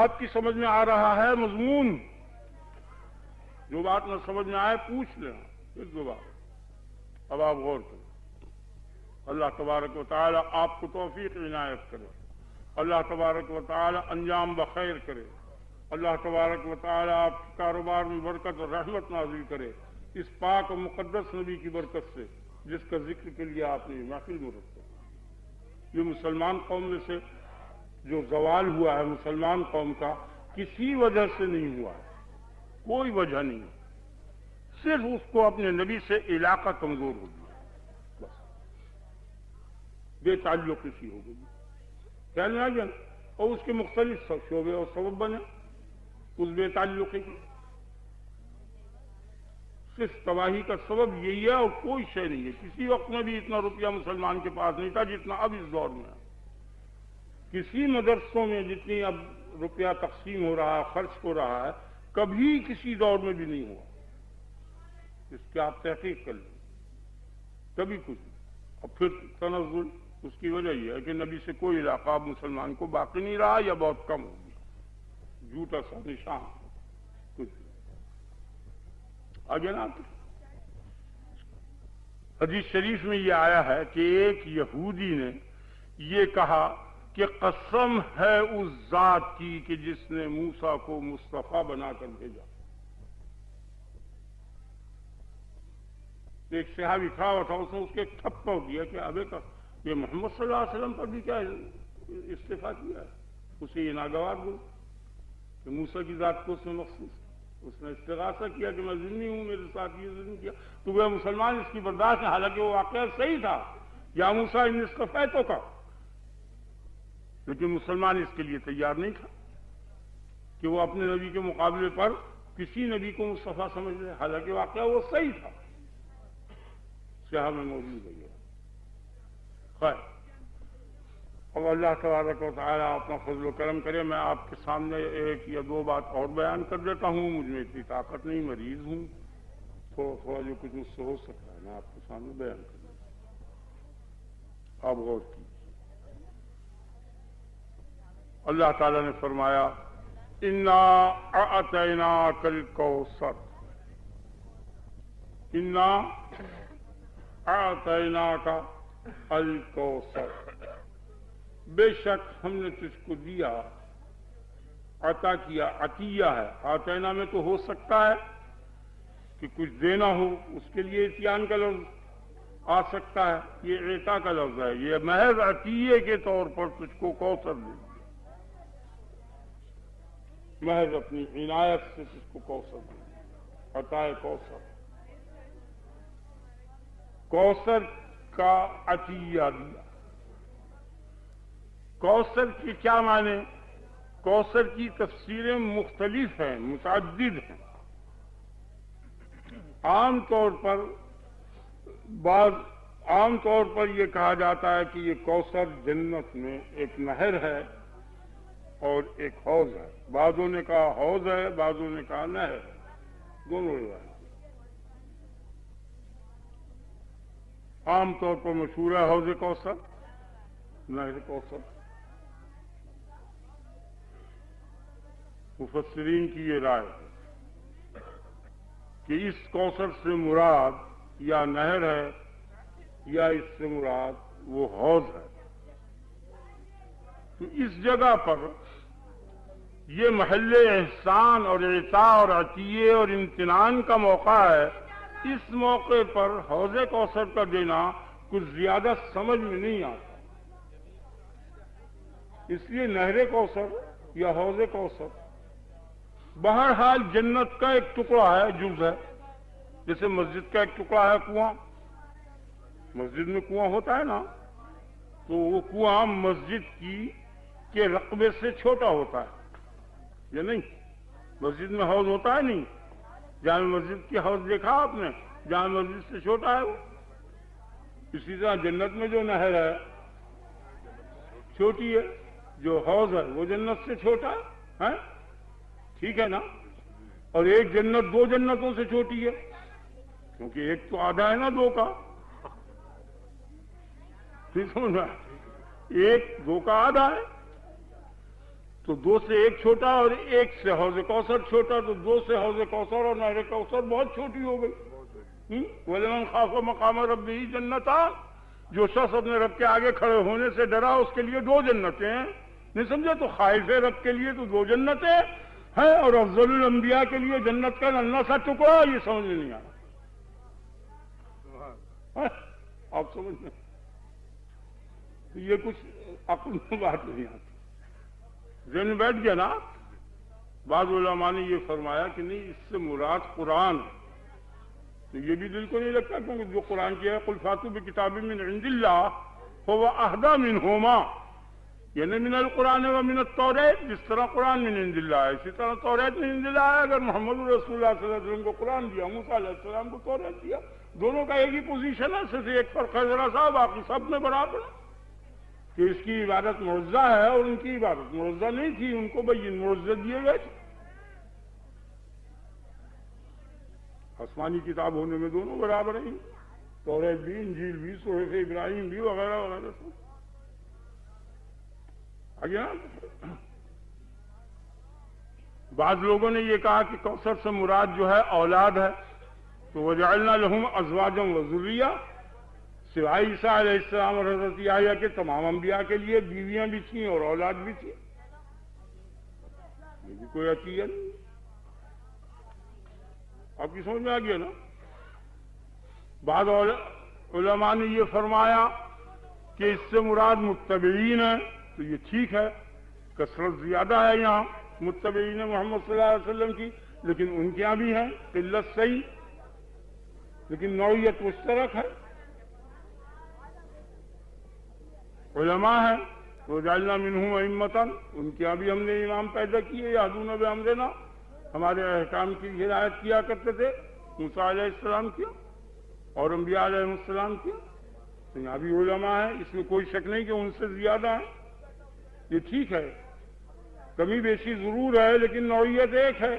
آپ کی سمجھ میں آ رہا ہے مضمون؟ جو بات نہ سمجھ میں آئے پوچھ لیں، ایک دو بات، اب آپ غور کریں۔ اللہ تبارک و تعالی آپ کو توفیق عنایت کرے، اللہ تبارک و تعالی انجام بخیر کرے، اللہ تبارک و تعالی آپ کے کاروبار میں برکت اور رحمت نازل کرے، اس پاک و مقدس نبی کی برکت سے جس کا ذکر کے لیے آپ نے محفل میں رکھا۔ یہ مسلمان قوم میں سے جو زوال ہوا ہے مسلمان قوم کا کسی وجہ سے نہیں ہوا ہے، کوئی وجہ نہیں، صرف اس کو اپنے نبی سے علاقہ کمزور ہو گیا، بس بے تعلق کسی ہو گئی، خیال میں آ گیا، اور اس کے مختلف شعبے اور سبب بنے اس بے تعلقی کی، صرف تباہی کا سبب یہی ہے اور کوئی شے نہیں ہے۔ کسی وقت میں بھی اتنا روپیہ مسلمان کے پاس نہیں تھا جتنا اب اس دور میں ہے، کسی مدرسوں میں جتنی اب روپیہ تقسیم ہو رہا ہے، خرچ ہو رہا ہے، کبھی کسی دور میں بھی نہیں ہوا، اس کی آپ تحقیق کر لیں، کبھی کچھ نہیں۔ اور پھر تنزل، اس کی وجہ یہ ہے کہ نبی سے کوئی علاقہ اب مسلمان کو باقی نہیں رہا یا بہت کم ہو گیا، جھوٹا سا نشان کچھ آگے نا۔ حدیث شریف میں یہ آیا ہے کہ ایک یہودی نے یہ کہا کہ قسم ہے اس ذات کی کہ جس نے موسیٰ کو مصطفیٰ بنا کر بھیجا۔ ایک صحابی کھڑا ہوا تھا، اس نے اس کے ایک تھپڑ دیا کہ ابے کا یہ محمد صلی اللہ علیہ وسلم پر بھی کیا استعفیٰ کیا ہے؟ اسے یہ ناگوار ہو کہ موسیٰ کی ذات کو اس میں مخصوص، اس نے استغاثہ کیا کہ میں ذمہ ہوں، میرے ساتھ یہ ذمہ کیا، تو وہ مسلمان اس کی برداشت ہے، حالانکہ وہ واقعہ صحیح تھا، یا موسیٰ ان استفیتوں کا، لیکن مسلمان اس کے لیے تیار نہیں تھا کہ وہ اپنے نبی کے مقابلے پر کسی نبی کو مصطفیٰ سمجھ لے، حالانکہ واقعہ وہ صحیح تھا، صحابہ میں موجود ہے۔ خیر، اب اللہ تبارک و تعالیٰ اپنا فضل و کرم کرے، میں آپ کے سامنے ایک یا دو بات اور بیان کر دیتا ہوں، مجھ میں اتنی طاقت نہیں، مریض ہوں، تھوڑا جو کچھ مجھ سے ہو سکتا ہے میں آپ کے سامنے بیان کر دوں، آپ غور کیجیے۔ اللہ تعالیٰ نے فرمایا انا اعطیناک الکوثر، انا اعطیناک الکوثر، بے شک ہم نے تجھ کو دیا، عطا کیا، عطیہ ہے، اعطینا میں تو ہو سکتا ہے کہ کچھ دینا ہو اس کے لیے اتیان کا لفظ آ سکتا ہے، یہ عطا کا لفظ ہے، یہ محض عطیے کے طور پر تجھ کو کوثر دے دیا، محض اپنی عنایت سے تجھ کو کوثر دے دیا، عطا کوثر، کوثر کا عطیہ دیا۔ کوثر کے کیا معنی؟ کوثر کی تفسیریں مختلف ہیں، متعدد ہیں۔ عام طور پر یہ کہا جاتا ہے کہ یہ کوثر جنت میں ایک نہر ہے اور ایک حوض ہے، بعضوں نے کہا حوض ہے، بعضوں نے کہا نہر ہے، دونوں روایت۔ عام طور پر مشہور ہے حوض کوثر، نہر کوثر۔ مفسرین کی یہ رائے ہے کہ اس کوثر سے مراد یا نہر ہے یا اس سے مراد وہ حوض ہے۔ تو اس جگہ پر یہ محل احسان اور عطا اور عطیے اور امتنان کا موقع ہے، اس موقع پر حوض کوثر کا دینا کچھ زیادہ سمجھ میں نہیں آتا، اس لیے نہر کوثر یا حوض کوثر بہرحال جنت کا ایک ٹکڑا ہے، جز ہے، جیسے مسجد کا ایک ٹکڑا ہے کنواں، مسجد میں کنواں ہوتا ہے نا، تو وہ کنواں مسجد کے رقبے سے چھوٹا ہوتا ہے یا نہیں؟ مسجد میں حوض ہوتا ہے نہیں؟ جامع مسجد کی حوض دیکھا آپ نے؟ جامع مسجد سے چھوٹا ہے وہ۔ اسی طرح جنت میں جو نہر ہے چھوٹی ہے، جو حوض ہے وہ جنت سے چھوٹا ہے، ٹھیک ہے نا؟ اور ایک جنت دو جنتوں سے چھوٹی ہے، کیونکہ ایک تو آدھا ہے نا دو کا، ٹھیک سمجھا؟ ایک دو کا آدھا ہے، تو دو سے ایک چھوٹا اور ایک سے حوض کوثر چھوٹا، تو دو سے حوض کوثر اور نہر کوثر بہت چھوٹی ہو گئی۔ وَلِمَنْ خَافَ مَقَامَ رَبِّهِ جَنَّتَانِ، جو شخص اپنے رب کے آگے کھڑے ہونے سے ڈرا اس کے لیے دو جنتیں ہیں، نہیں سمجھے؟ تو خائف رب کے لیے تو دو جنتیں ہیں، اور افضل الانبیاء کے لیے جنت کا ننھا سا ٹکڑا، یہ سمجھ میں نہیں آیا۔ آپ سمجھ لیں، یہ کچھ عقل میں بات نہیں آتی، ذہن میں بیٹھ گیا نا؟ بعض علماء نے یہ فرمایا کہ نہیں، اس سے مراد قرآن ہے، تو یہ بھی دل کو نہیں لگتا، کیونکہ جو قرآن کی ہے قُلْ فَأْتُوا بِكِتَابٍ مِّنْ عِندِ اللَّهِ فَهُوَ أَهْدَىٰ مِنْهُمَا، یعنی من القرآن و من التوریت، جس طرح قرآن من عند اللہ ہے اسی طرح توریت من عند اللہ ہے۔ اگر محمد رسول اللہ صلی اللہ علیہ وسلم کو قرآن دیا، موسیٰ علیہ السلام کو توریت دیا، دونوں کا ایک ہی پوزیشن ہے، صرف ایک فرق ہے ذرا سا، باقی سب میں برابر ہے کہ اس کی عبادت معجزہ ہے اور ان کی عبادت معجزہ نہیں تھی، ان کو بین معجزے دیے گئے تھے۔ آسمانی کتاب ہونے میں دونوں برابر ہیں، توریت بھی، انجیل بھی، صحف ابراہیم بھی، وغیرہ وغیرہ سب۔ بعض لوگوں نے یہ کہا کہ کوثر سے مراد جو ہے اولاد ہے، تو وَجَعَلْنَا لَهُمْ أَزْوَاجًا وَذُرِّيَّةً، سوائے عیسیٰ علیہ السلام اور حضرت یحییٰ کے تمام انبیاء کے لیے بیویاں بھی تھیں اور اولاد بھی تھی، یہ بھی کوئی عطیہ نہیں۔ آپ کی سمجھ میں آ گیا نا؟ بعض علماء نے یہ فرمایا کہ اس سے مراد متبعین ہے، تو یہ ٹھیک ہے، کثرت زیادہ ہے یہاں متبعین محمد صلی اللہ علیہ وسلم کی، لیکن ان کے یہاں بھی ہیں قلت صحیح، لیکن نوعیت مشترک ہے، علماء ہیں، وَجَعَلْنَا مِنْهُمْ أَئِمَّةً، ان کے یہاں بھی ہم نے امام پیدا کیے، یَهْدُونَ بِأَمْرِنَا، ہمارے احکام کی ہدایت کیا کرتے تھے، موسیٰ علیہ السلام کیا اور انبیاء علیہ السلام کیا، تو یہاں بھی علماء ہیں، اس میں کوئی شک نہیں کہ ان سے زیادہ ہیں، یہ ٹھیک ہے، کمی بیشی ضرور ہے لیکن نوعیت ایک ہے۔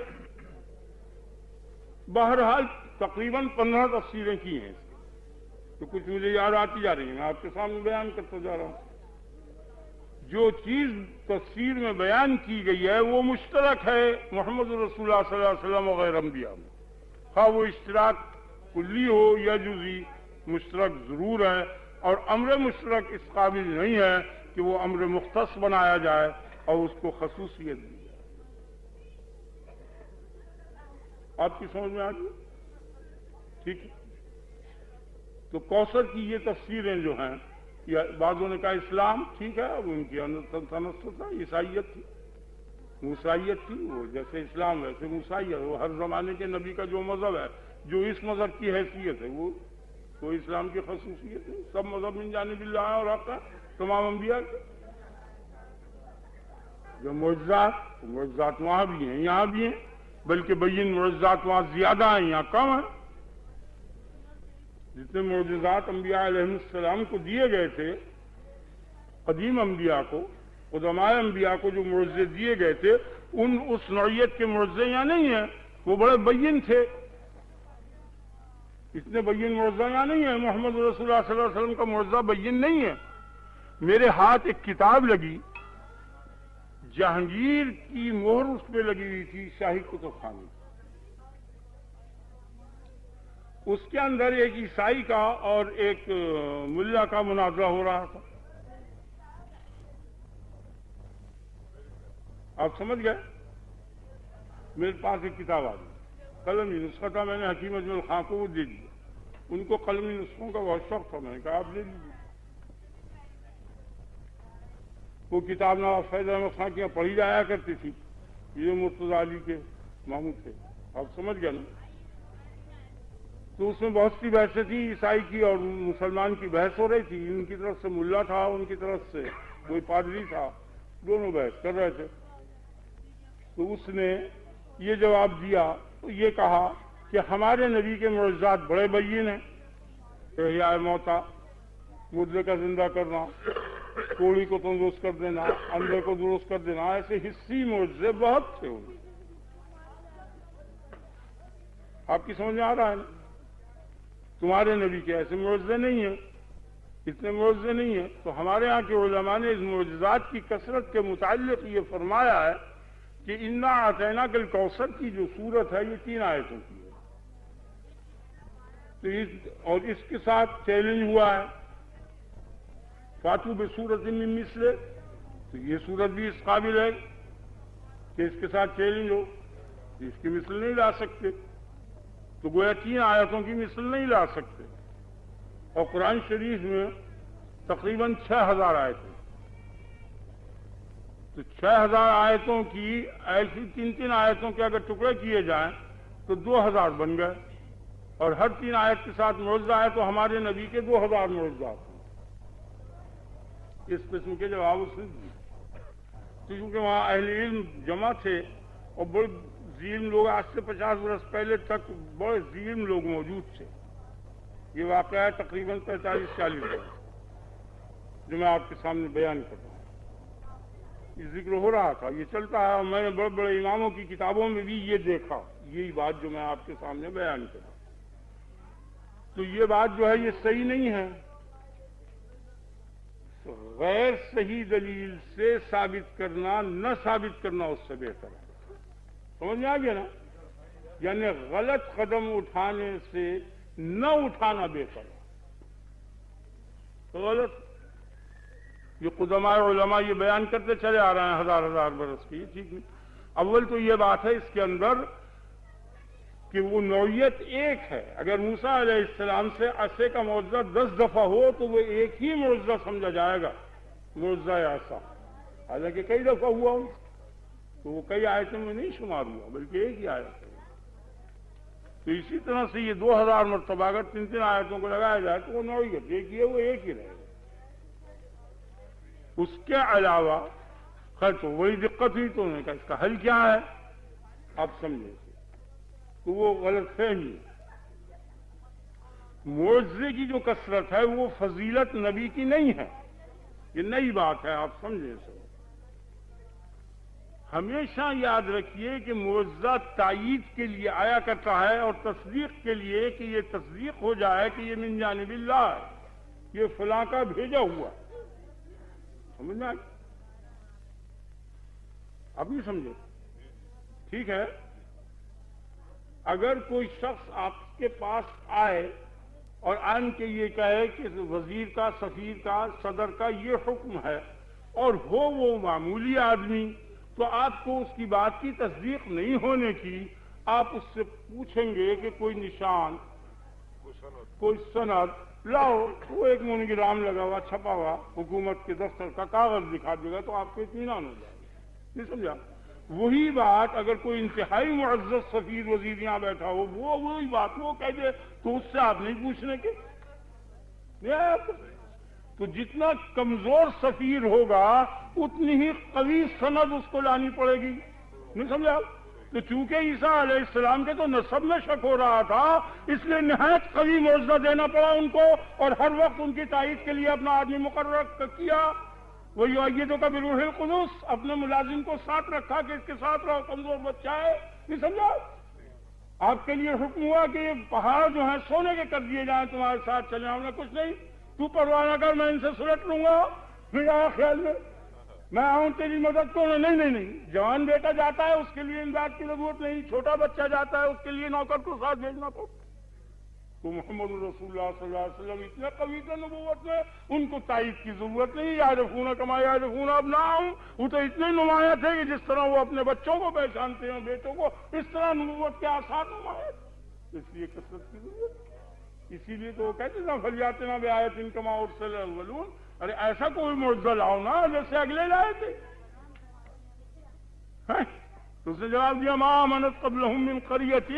بہرحال تقریباً 15 تفسیریں کی ہیں، تو کچھ مجھے یاد آتی جا رہی ہیں، میں آپ کے سامنے بیان کرتا جا رہا ہوں۔ جو چیز تفسیر میں بیان کی گئی ہے وہ مشترک ہے محمد رسول اللہ صلی اللہ علیہ وسلم وغیر انبیاء میں، خواہ وہ اشتراک کلی ہو یا جزئی، مشترک ضرور ہے، اور امر مشترک اس قابل نہیں ہے کہ وہ امر مختص بنایا جائے اور اس کو خصوصیت دی جائے۔ آپ کی سمجھ میں آ گئی؟ ٹھیک ہے؟ تو کوثر کی یہ تفسیریں جو ہیں، یا بعضوں نے کہا اسلام، ٹھیک ہے، اب ان کی تناسب تھا، عیسائیت تھی، موسائیت تھی، وہ جیسے اسلام ویسے موسائیت، وہ ہر زمانے کے نبی کا جو مذہب ہے، جو اس مذہب کی حیثیت ہے، وہ کوئی اسلام کی خصوصیت نہیں، سب مذہب من جانب اللہ اور حق ہے، تمام انبیاء کے۔ جو معجزات وہاں بھی ہیں، یہاں بھی ہیں، بلکہ بین معجزات وہاں زیادہ ہیں، یہاں کم ہیں۔ جتنے معجزات انبیاء علیہ السلام کو دیے گئے تھے، قدیم انبیاء کو، قدماء انبیاء کو جو معجزے دیے گئے تھے، اس نوعیت کے معجزے یہاں نہیں ہیں، وہ بڑے بین تھے۔ اتنے بین معجزہ یہاں نہیں ہے، محمد رسول اللہ صلی اللہ علیہ وسلم کا معجزہ بین نہیں ہے۔ میرے ہاتھ ایک کتاب لگی، جہانگیر کی مہر اس پہ لگی ہوئی تھی، شاہی کتب خانے، اس کے اندر ایک عیسائی کا اور ایک ملا کا مناظرہ ہو رہا تھا۔ آپ سمجھ گئے؟ میرے پاس ایک کتاب آ گئی، قلمی نسخہ تھا، میں نے حکیم اجمل خان کو وہ دے دیا۔ ان کو قلمی نسخوں کا بہت شوق تھا، میں نے کہا آپ لے لیجیے۔ وہ کتاب نواب فیض احمد خان کی پڑھی جایا کرتی تھی، یہ مرتضیٰ علی کے ماموں تھے، آپ سمجھ گئے نا؟ تو اس میں بہت سی بحثیں تھیں، عیسائی کی اور مسلمان کی بحث ہو رہی تھی، ان کی طرف سے ملا تھا، ان کی طرف سے کوئی پادری تھا، دونوں بحث کر رہے تھے۔ تو اس نے یہ جواب دیا، یہ کہا کہ ہمارے نبی کے معجزات بڑے بین ہیں، احیاء موتا، مردے کا زندہ کرنا، کوڑی کو تندرست کر دینا، اندھے کو درست کر دینا، ایسے حصی معجزے بہت تھے ان۔ آپ کی سمجھ میں آ رہا ہے نا؟ تمہارے نبی کے ایسے معجزے نہیں ہیں، اتنے معجزے نہیں ہیں۔ تو ہمارے ہاں کے علماء نے اس معجزات کی کثرت کے متعلق یہ فرمایا ہے کہ انا اعطیناک الکوثر کی جو صورت ہے، یہ 3 آیتوں کی ہے، تو اور اس کے ساتھ چیلنج ہوا ہے، فاتو بسورۃ من مثلہ، تو یہ صورت بھی اس قابل ہے کہ اس کے ساتھ چیلنج ہو، اس کی مثل نہیں لا سکتے، تو گویا 3 آیتوں کی مثل نہیں لا سکتے۔ اور قرآن شریف میں تقریباً 6000 آیتیں، تو 6000 آیتوں کی ایسی 3 آیتوں کے اگر ٹکڑے کیے جائیں تو 2000 بن گئے، اور ہر 3 آیت کے ساتھ معجزہ ہے، تو ہمارے نبی کے 2000 معجزات ہیں۔ اس قسم کے جواب اس نے دیے، کیونکہ وہاں اہل علم جمع تھے، اور بڑے ظلم لوگ، آج سے 50 برس پہلے تک بڑے ظلم لوگ موجود تھے۔ یہ واقعہ ہے تقریباً 45-40 برس جو میں آپ کے سامنے بیان کر رہا ہوں۔ یہ ذکر ہو رہا تھا، یہ چلتا ہے، اور میں نے بڑے بڑے اماموں کی کتابوں میں بھی یہ دیکھا، یہی بات جو میں آپ کے سامنے بیان کر رہا ہوں۔ تو یہ بات جو ہے یہ صحیح نہیں ہے، غیر صحیح دلیل سے ثابت کرنا، نہ ثابت کرنا اس سے بہتر ہے۔ سمجھ میں آ گیا نا؟ یعنی غلط قدم اٹھانے سے نہ اٹھانا بہتر ہے۔ تو غلط، یہ قدماء علماء یہ بیان کرتے چلے آ رہے ہیں ہزار برس کی، یہ ٹھیک نہیں۔ اول تو یہ بات ہے اس کے اندر کہ وہ نوعیت ایک ہے۔ اگر موسیٰ علیہ السلام سے عصا کا معجزہ 10 دفعہ ہو تو وہ ایک ہی معجزہ سمجھا جائے گا، معجزہ عصا، حالانکہ کئی دفعہ ہوا ہو تو وہ کئی آیتوں میں نہیں شمار ہوا، بلکہ ایک ہی آیت ہے۔ تو اسی طرح سے یہ 2000 مرتبہ اگر 3 آیتوں کو لگایا جائے تو وہ نوعیت ایک ہی ہے، وہ ایک ہی رہے گا۔ اس کے علاوہ خیر تو وہی دقت ہوئی، تو انہوں نے کہا اس کا حل کیا ہے، آپ سمجھیں، تو وہ غلط فہمی ہے۔ معجزے کی جو کثرت ہے وہ فضیلت نبی کی نہیں ہے، یہ نئی بات ہے، آپ سمجھیں سر۔ ہمیشہ یاد رکھیے کہ معجزہ تائید کے لیے آیا کرتا ہے، اور تصدیق کے لیے کہ یہ تصدیق ہو جائے کہ یہ من جانب اللہ ہے، یہ فلاں کا بھیجا ہوا، سمجھ میں آئی؟ اب نہیں سمجھے؟ ٹھیک ہے، اگر کوئی شخص آپ کے پاس آئے اور آن کے یہ کہے کہ وزیر کا، سفیر کا، صدر کا یہ حکم ہے، اور ہو وہ معمولی آدمی، تو آپ کو اس کی بات کی تصدیق نہیں ہونے کی، آپ اس سے پوچھیں گے کہ کوئی نشان کوئی سند لاؤ، وہ ایک منی گرام لگا ہوا چھپا ہوا حکومت کے دفتر کا کاغذ دکھا دے گا تو آپ کو اطمینان ہو جائے گا، نہیں سمجھا؟ وہی بات اگر کوئی انتہائی معزز سفیر وزیر یہاں بیٹھا ہو، وہی بات وہ کہہ دے تو اس سے آپ نہیں پوچھنے کے، تو جتنا کمزور سفیر ہوگا اتنی ہی قوی سند اس کو لانی پڑے گی، نہیں سمجھا؟ تو چونکہ عیسیٰ علیہ السلام کے تو نسب میں شک ہو رہا تھا، اس لیے نہایت قوی معجزہ دینا پڑا ان کو، اور ہر وقت ان کی تائید کے لیے اپنا آدمی مقرر کیا، وہی آئیے کا بروح القدس، اپنے ملازم کو ساتھ رکھا کہ اس کے ساتھ رہو، کمزور بچہ ہے، نہیں سمجھا؟ آپ کے لیے حکم ہوا کہ یہ پہاڑ جو ہیں سونے کے کر دیے جائیں، تمہارے ساتھ چلے، ہم نے کچھ نہیں، تو پرواہ نہ کر، میں ان سے سلٹ لوں گا، پھر آیا خیال میں آؤں تیری مدد کو، نہیں، جوان بیٹا جاتا ہے اس کے لیے امداد کی ضرورت نہیں، چھوٹا بچہ جاتا ہے اس کے لیے نوکر کو ساتھ بھیجنا پڑتا، تو محمد رسول اللہ صلی اللہ علیہ وسلم اتنے قوی تھے نبوت میں، ان کو تائید کی ضرورت نہیں، یعرفون کما یعرفون ابناءہم، وہ تو اتنے نمایاں تھے کہ جس طرح وہ اپنے بچوں کو پہچانتے ہیں بیٹوں کو، اس طرح نبوت کے آثار نمایاں، اس لیے کثرت کی ضرورت، اسی لیے تو وہ کہتے ہیں فلیاتنا بآیۃ کما ارسل الاولون، ارے ایسا کوئی معجزہ لاؤ نا جیسے اگلے لائے تھے، تو اس نے جواب دیا ما آمنت قبلہم من قریۃ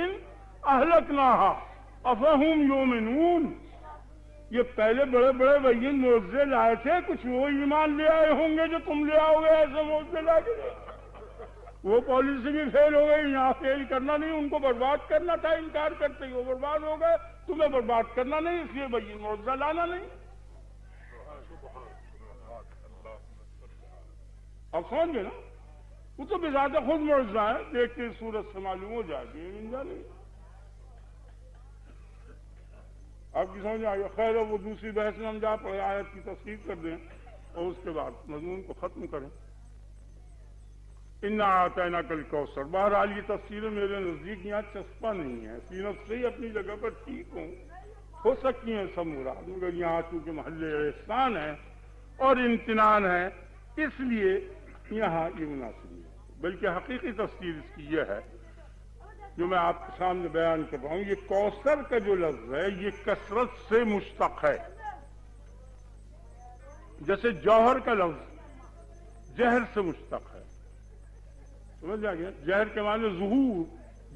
اہلکناہا افہم یؤمنون، یہ پہلے بڑے بڑے بین معجزے لائے تھے، کچھ وہ ایمان لے آئے ہوں گے جو تم لے آؤ گے ایسے معجزے لا کے، وہ پالیسی بھی فیل ہو گئی، یہاں فیل کرنا نہیں، ان کو برباد کرنا تھا، انکار کرتے ہی وہ برباد ہو گئے، تمہیں برباد کرنا نہیں، اس لیے بین معجزہ لانا نہیں، اب سمجھ گئے نا؟ وہ تو بذات خود معجزہ ہے، دیکھ کے صورت سے معلوم ہو جائے گی، ننجا نہیں، آپ کی سمجھ آئے گا۔ خیر وہ دوسری بحث میں ہم جا پڑے، آیت کی تفسیر کر دیں اور اس کے بعد مضمون کو ختم کریں۔ انا اعطیناک الکوثر، بہرحال یہ تفسیریں میرے نزدیک یہاں چسپاں نہیں ہیں، سینت سے ہی اپنی جگہ پر ٹھیک ہو سکتی ہیں سب مراد، مگر یہاں چونکہ محل احسان ہے اور امتنان ہے، اس لیے یہاں یہ مناسب نہیں ہے، بلکہ حقیقی تفسیر اس کی یہ ہے جو میں آپ کے سامنے بیان کر رہا ہوں۔ یہ کوثر کا جو لفظ ہے یہ کثرت سے مشتق ہے، جیسے جوہر کا لفظ جہر سے مشتق ہے، سمجھ آ گیا؟ جہر کے معنی ظہور،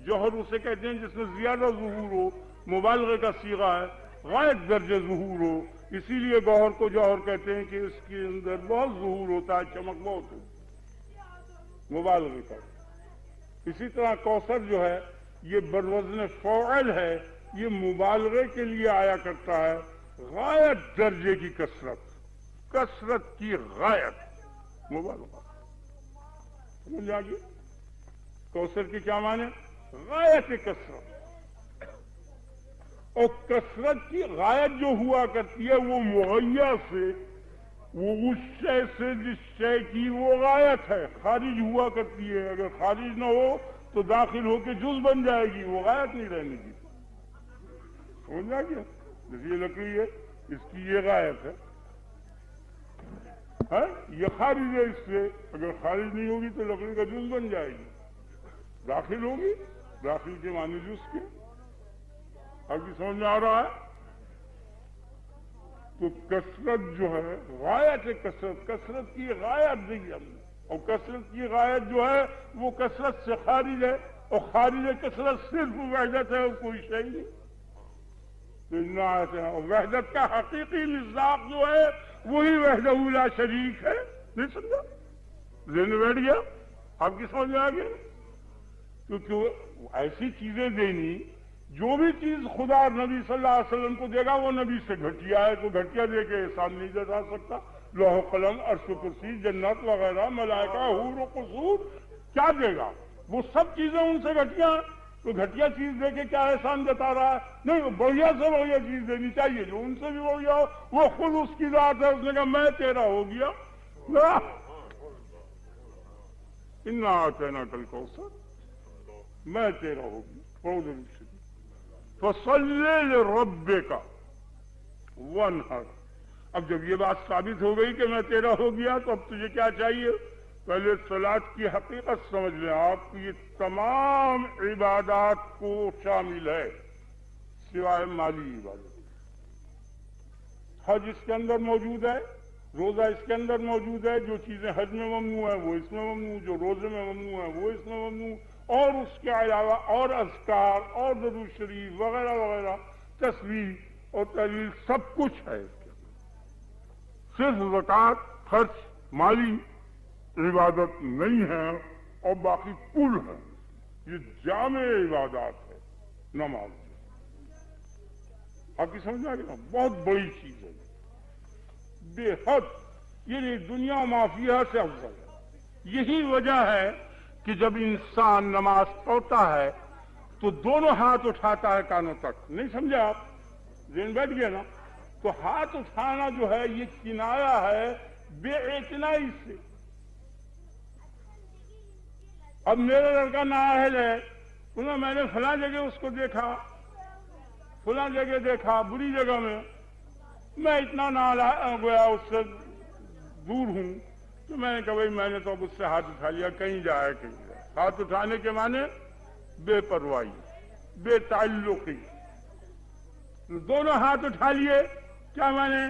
جوہر اسے کہتے ہیں جس میں زیادہ ظہور ہو، مبالغے کا صیغہ ہے، غائب درجہ ظہور ہو، اسی لیے گوہر کو جوہر کہتے ہیں کہ اس کے اندر بہت ظہور ہوتا ہے، چمک بہت ہو، مبالغے کا۔ اسی طرح کوثر جو ہے یہ بروزن فاعل ہے، یہ مبالغے کے لیے آیا کرتا ہے، غایت درجے کی کثرت کی غایت، مبالغہ، سمجھ آ گئی؟ کوثر کی کیا معنی؟ غایت کثرت، اور کثرت کی غایت جو ہوا کرتی ہے وہ مہیا سے، وہ اس شے سے جس شے کی وہ غایت ہے خارج ہوا کرتی ہے، اگر خارج نہ ہو تو داخل ہو کے جز بن جائے گی، وہ غایت نہیں رہنے کی، سمجھ آ گیا؟ جیسے یہ لکڑی ہے، اس کی یہ غایت ہے، یہ خارج ہے، اس سے اگر خارج نہیں ہوگی تو لکڑی کا جز بن جائے گی، داخل ہوگی، داخل کے معنی جز کے، اب کی سمجھ میں آ رہا ہے؟ تو کثرت جو ہے غایت کثرت کی غایت دی ہم نے، اور کثرت کی غایت جو ہے وہ کثرت سے خارج ہے، اور خارج کثرت صرف وحدت ہے اور کوئی شے نہیں، اور وحدت کا حقیقی مصداق جو ہے وہی وحدہ لا شریک ہے، نہیں سمجھا؟ ذہن بیٹھ گیا؟ آپ کی سمجھ میں آ گیا؟ کیونکہ ایسی چیزیں دینی، جو بھی چیز خدا اور نبی صلی اللہ علیہ وسلم کو دے گا وہ نبی سے گھٹیا ہے، تو گھٹیا دے کے احسان نہیں جتا سکتا، لوح و قلم، عرش و کرسی، جنت وغیرہ، ملائکہ، حور و قصور، کیا دے گا؟ وہ سب چیزیں ان سے گھٹیا ہیں، تو گھٹیا چیز دے کے کیا احسان جتا رہا ہے؟ نہیں، وہ بڑھیا سے بڑھیا چیز دینی چاہیے جو ان سے بھی بڑھیا ہو، وہ خود اس کی ذات ہے، اس نے کہا میں تیرا ہو گیا، انا اعطیناک الکوثر، میں تیرا ہو گیا، فَصَلِّ لِرَبِّكَ وَانْحَرْ۔ اب جب یہ بات ثابت ہو گئی کہ میں تیرا ہو گیا تو اب تجھے کیا چاہیے؟ پہلے صلاۃ کی حقیقت سمجھ لیں آپ، یہ تمام عبادات کو شامل ہے، سوائے مالی عبادت. حج اس کے اندر موجود ہے, روزہ اس کے اندر موجود ہے, جو چیزیں حج میں ممنوع ہیں وہ اس میں ممنوع, جو روزے میں ممنوع ہیں وہ اس میں ممنوع, اور اس کے علاوہ اور اذکار اور درود شریف وغیرہ وغیرہ, تسبیح اور تحلیل سب کچھ ہے اس کے اندر. صرف زکوٰۃ خرچ مالی عبادت نہیں ہے اور باقی کل ہے. یہ جامع عبادات ہے نماز. آپ کی سمجھ آ گئی نا, بہت بڑی چیز ہے, بے حد, یعنی دنیا مافیہ سے افضل ہے. یہی وجہ ہے کہ جب انسان نماز پڑھتا ہے تو دونوں ہاتھ اٹھاتا ہے کانوں تک. نہیں سمجھے آپ؟ ذہن بیٹھ گیا نا؟ تو ہاتھ اٹھانا جو ہے یہ کنایا ہے بے اعتنائی سے. اب میرا لڑکا نااہل ہے, میں نے فلاں جگہ اس کو دیکھا, فلاں جگہ دیکھا, بری جگہ میں اتنا گویا اس سے دور ہوں, تو میں نے کہا بھائی میں نے تو اب اس سے ہاتھ اٹھا لیا, کہیں جائے کہیں جائے. ہاتھ اٹھانے کے معنی بے پرواہی, بے تعلقی. دونوں ہاتھ اٹھا لیے, کیا معنی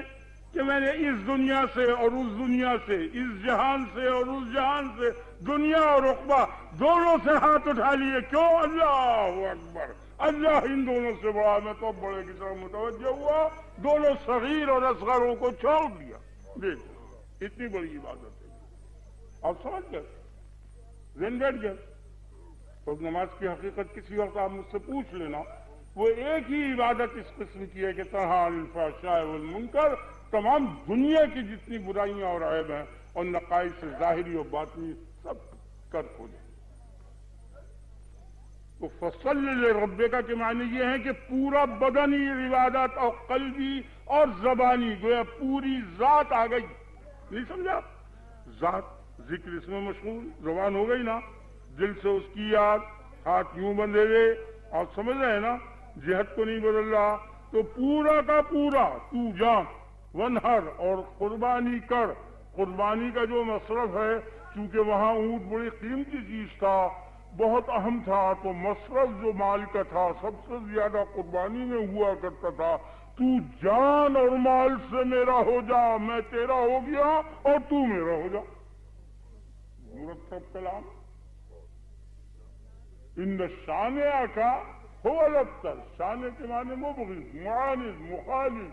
کہ میں نے اس دنیا سے اور اس دنیا سے, اس جہان سے اور اس جہان سے, دنیا اور عقبہ دونوں سے ہاتھ اٹھا لیے. کیوں؟ اللہ اکبر, اللہ ان دونوں سے بڑا. میں تو بڑے کی طرف متوجہ ہوا, دونوں صغیر اور اصغروں کو چھوڑ دیا. دیکھ اتنی بڑی عبادت ہے. آپ سمجھ گئے؟ ذہن بیٹھ گئے؟ تو نماز کی حقیقت کسی وقت آپ مجھ سے پوچھ لینا. وہ ایک ہی عبادت اس قسم کی ہے کہ تنہا عن الفحشاء والمنکر, تمام دنیا کی جتنی برائیاں اور عیب ہیں اور نقائص ظاہری اور باطنی سب کر کھو دیں. تو فصل لربک کے معنی یہ ہے کہ پورا بدنی عبادت اور قلبی اور زبانی, گویا پوری ذات آ گئی. نہیں سمجھا؟ ذات ذکر اس میں مشغول, زبان ہو گئی نا, دل سے اس کی یاد, ہاتھ یوں بندھے ہوئے. آپ سمجھ رہے ہیں نا, جہت کو نہیں بدل رہا. تو پورا کا پورا تو جان ونہر اور قربانی کر. قربانی کا جو مصرف ہے, چونکہ وہاں اونٹ بڑی قیمتی چیز تھا, بہت اہم تھا, تو مصرف جو مال کا تھا سب سے زیادہ قربانی میں ہوا کرتا تھا. تو جان اور مال سے میرا ہو جا, میں تیرا ہو گیا اور تو میرا ہو جا. مرتب کلام. ان شانع کا هو الابتر, شانع کے معنی مبغض, معاند, مخالف.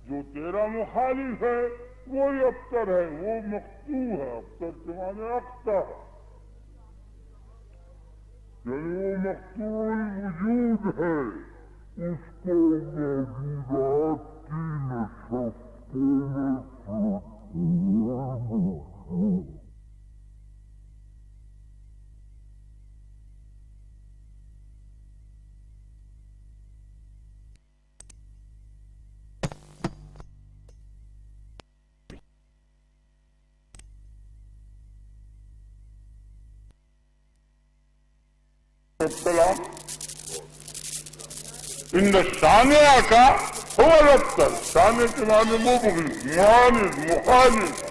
جو تیرا مخالف ہے وہی ابتر ہے, وہ مقتوع ہے. ابتر کے معنی اختہ, یعنی وہ مقتوع الوجود ہے, اس کو موجودات کی نشستوں میں السلام. ان شانع کا هو الابتر, شانع کے معنی مبغض, معاند, مخالف.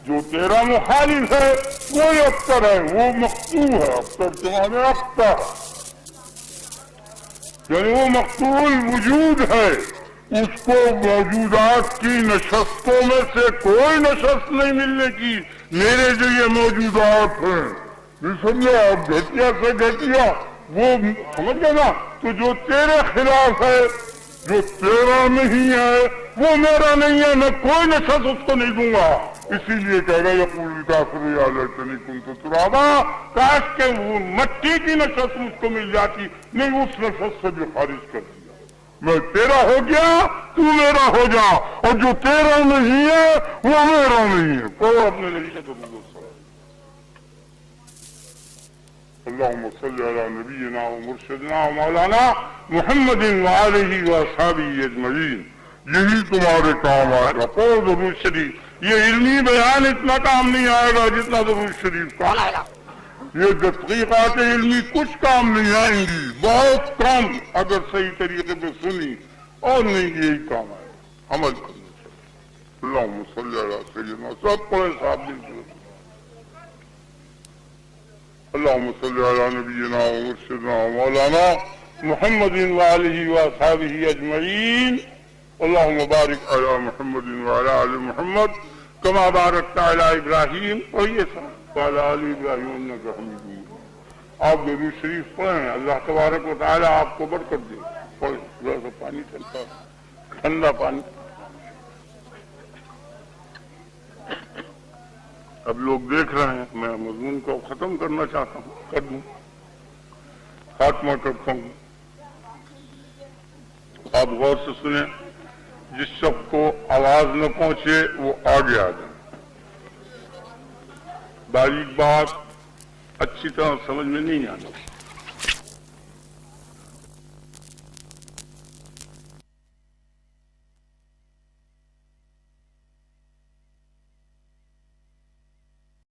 جو تیرا مخالف ہے وہی ابتر ہے, وہ مقتوع ہے. ابتر کے معنی اختہ, یعنی وہ مقتوع الوجود ہے, اس کو موجودات کی نشستوں میں سے کوئی نشست نہیں ملنے کی. میرے جو یہ موجودات ہیں, سمجھے آپ, گھٹیا سے گھٹیا, وہ سمجھ گئے نا. تو جو تیرے خلاف ہے, جو تیرا نہیں ہے وہ میرا نہیں ہے, میں کوئی نشست اس کو نہیں دوں گا. اسی لیے کہہ رہا یقول الکافر یا لیتنی کنت ترابا, کاش کہ وہ مٹی کی نشست مجھ کو مل جاتی. نہیں, اس نشست سے بھی خارج کر دیا. میں تیرا ہو گیا, تو میرا ہو جا, اور جو تیرا نہیں ہے وہ میرا نہیں ہے. کوئی اپنے نہیں ہے. اللهم صل على نبينا ومرشدنا ومولانا محمد وآلہ وصحبہ اجمعین. یہی تمہارے کام آئے گا. پڑھو درود شریف. یہ علمی بیان اتنا کام نہیں آئے گا جتنا درود شریف کا آئے گا. یہ تحقیقات علمی کچھ کام نہیں آئیں گی, بہت کم, اگر صحیح طریقے پہ سنی, اور نہیں یہی کام آئے گا. عمل کرنا چاہیے. اللهم صل علی سیدنا, سب پڑھے صاحب دل سے. اللهم صل على نبينا ومرشدنا ومولانا محمد وآلہ وأصحابہ اجمعین اللهم بارك على محمد وعلى آل محمد كما باركت على ابراہیم وعلى آل ابراہیم انك حمید مجید. آپ درود شریف پڑھیں, اللہ تبارک و تعالی آپ کو برکت دے. تھوڑا سا پانی چلتا, ٹھنڈا پانی. اب لوگ دیکھ رہے ہیں, میں مضمون کو ختم کرنا چاہتا ہوں, کر دوں, خاتمہ کرتا ہوں. آپ غور سے سنیں, جس شخص کو آواز نہ پہنچے وہ آگے آ جائے. باریک بات اچھی طرح سمجھ میں نہیں آنا.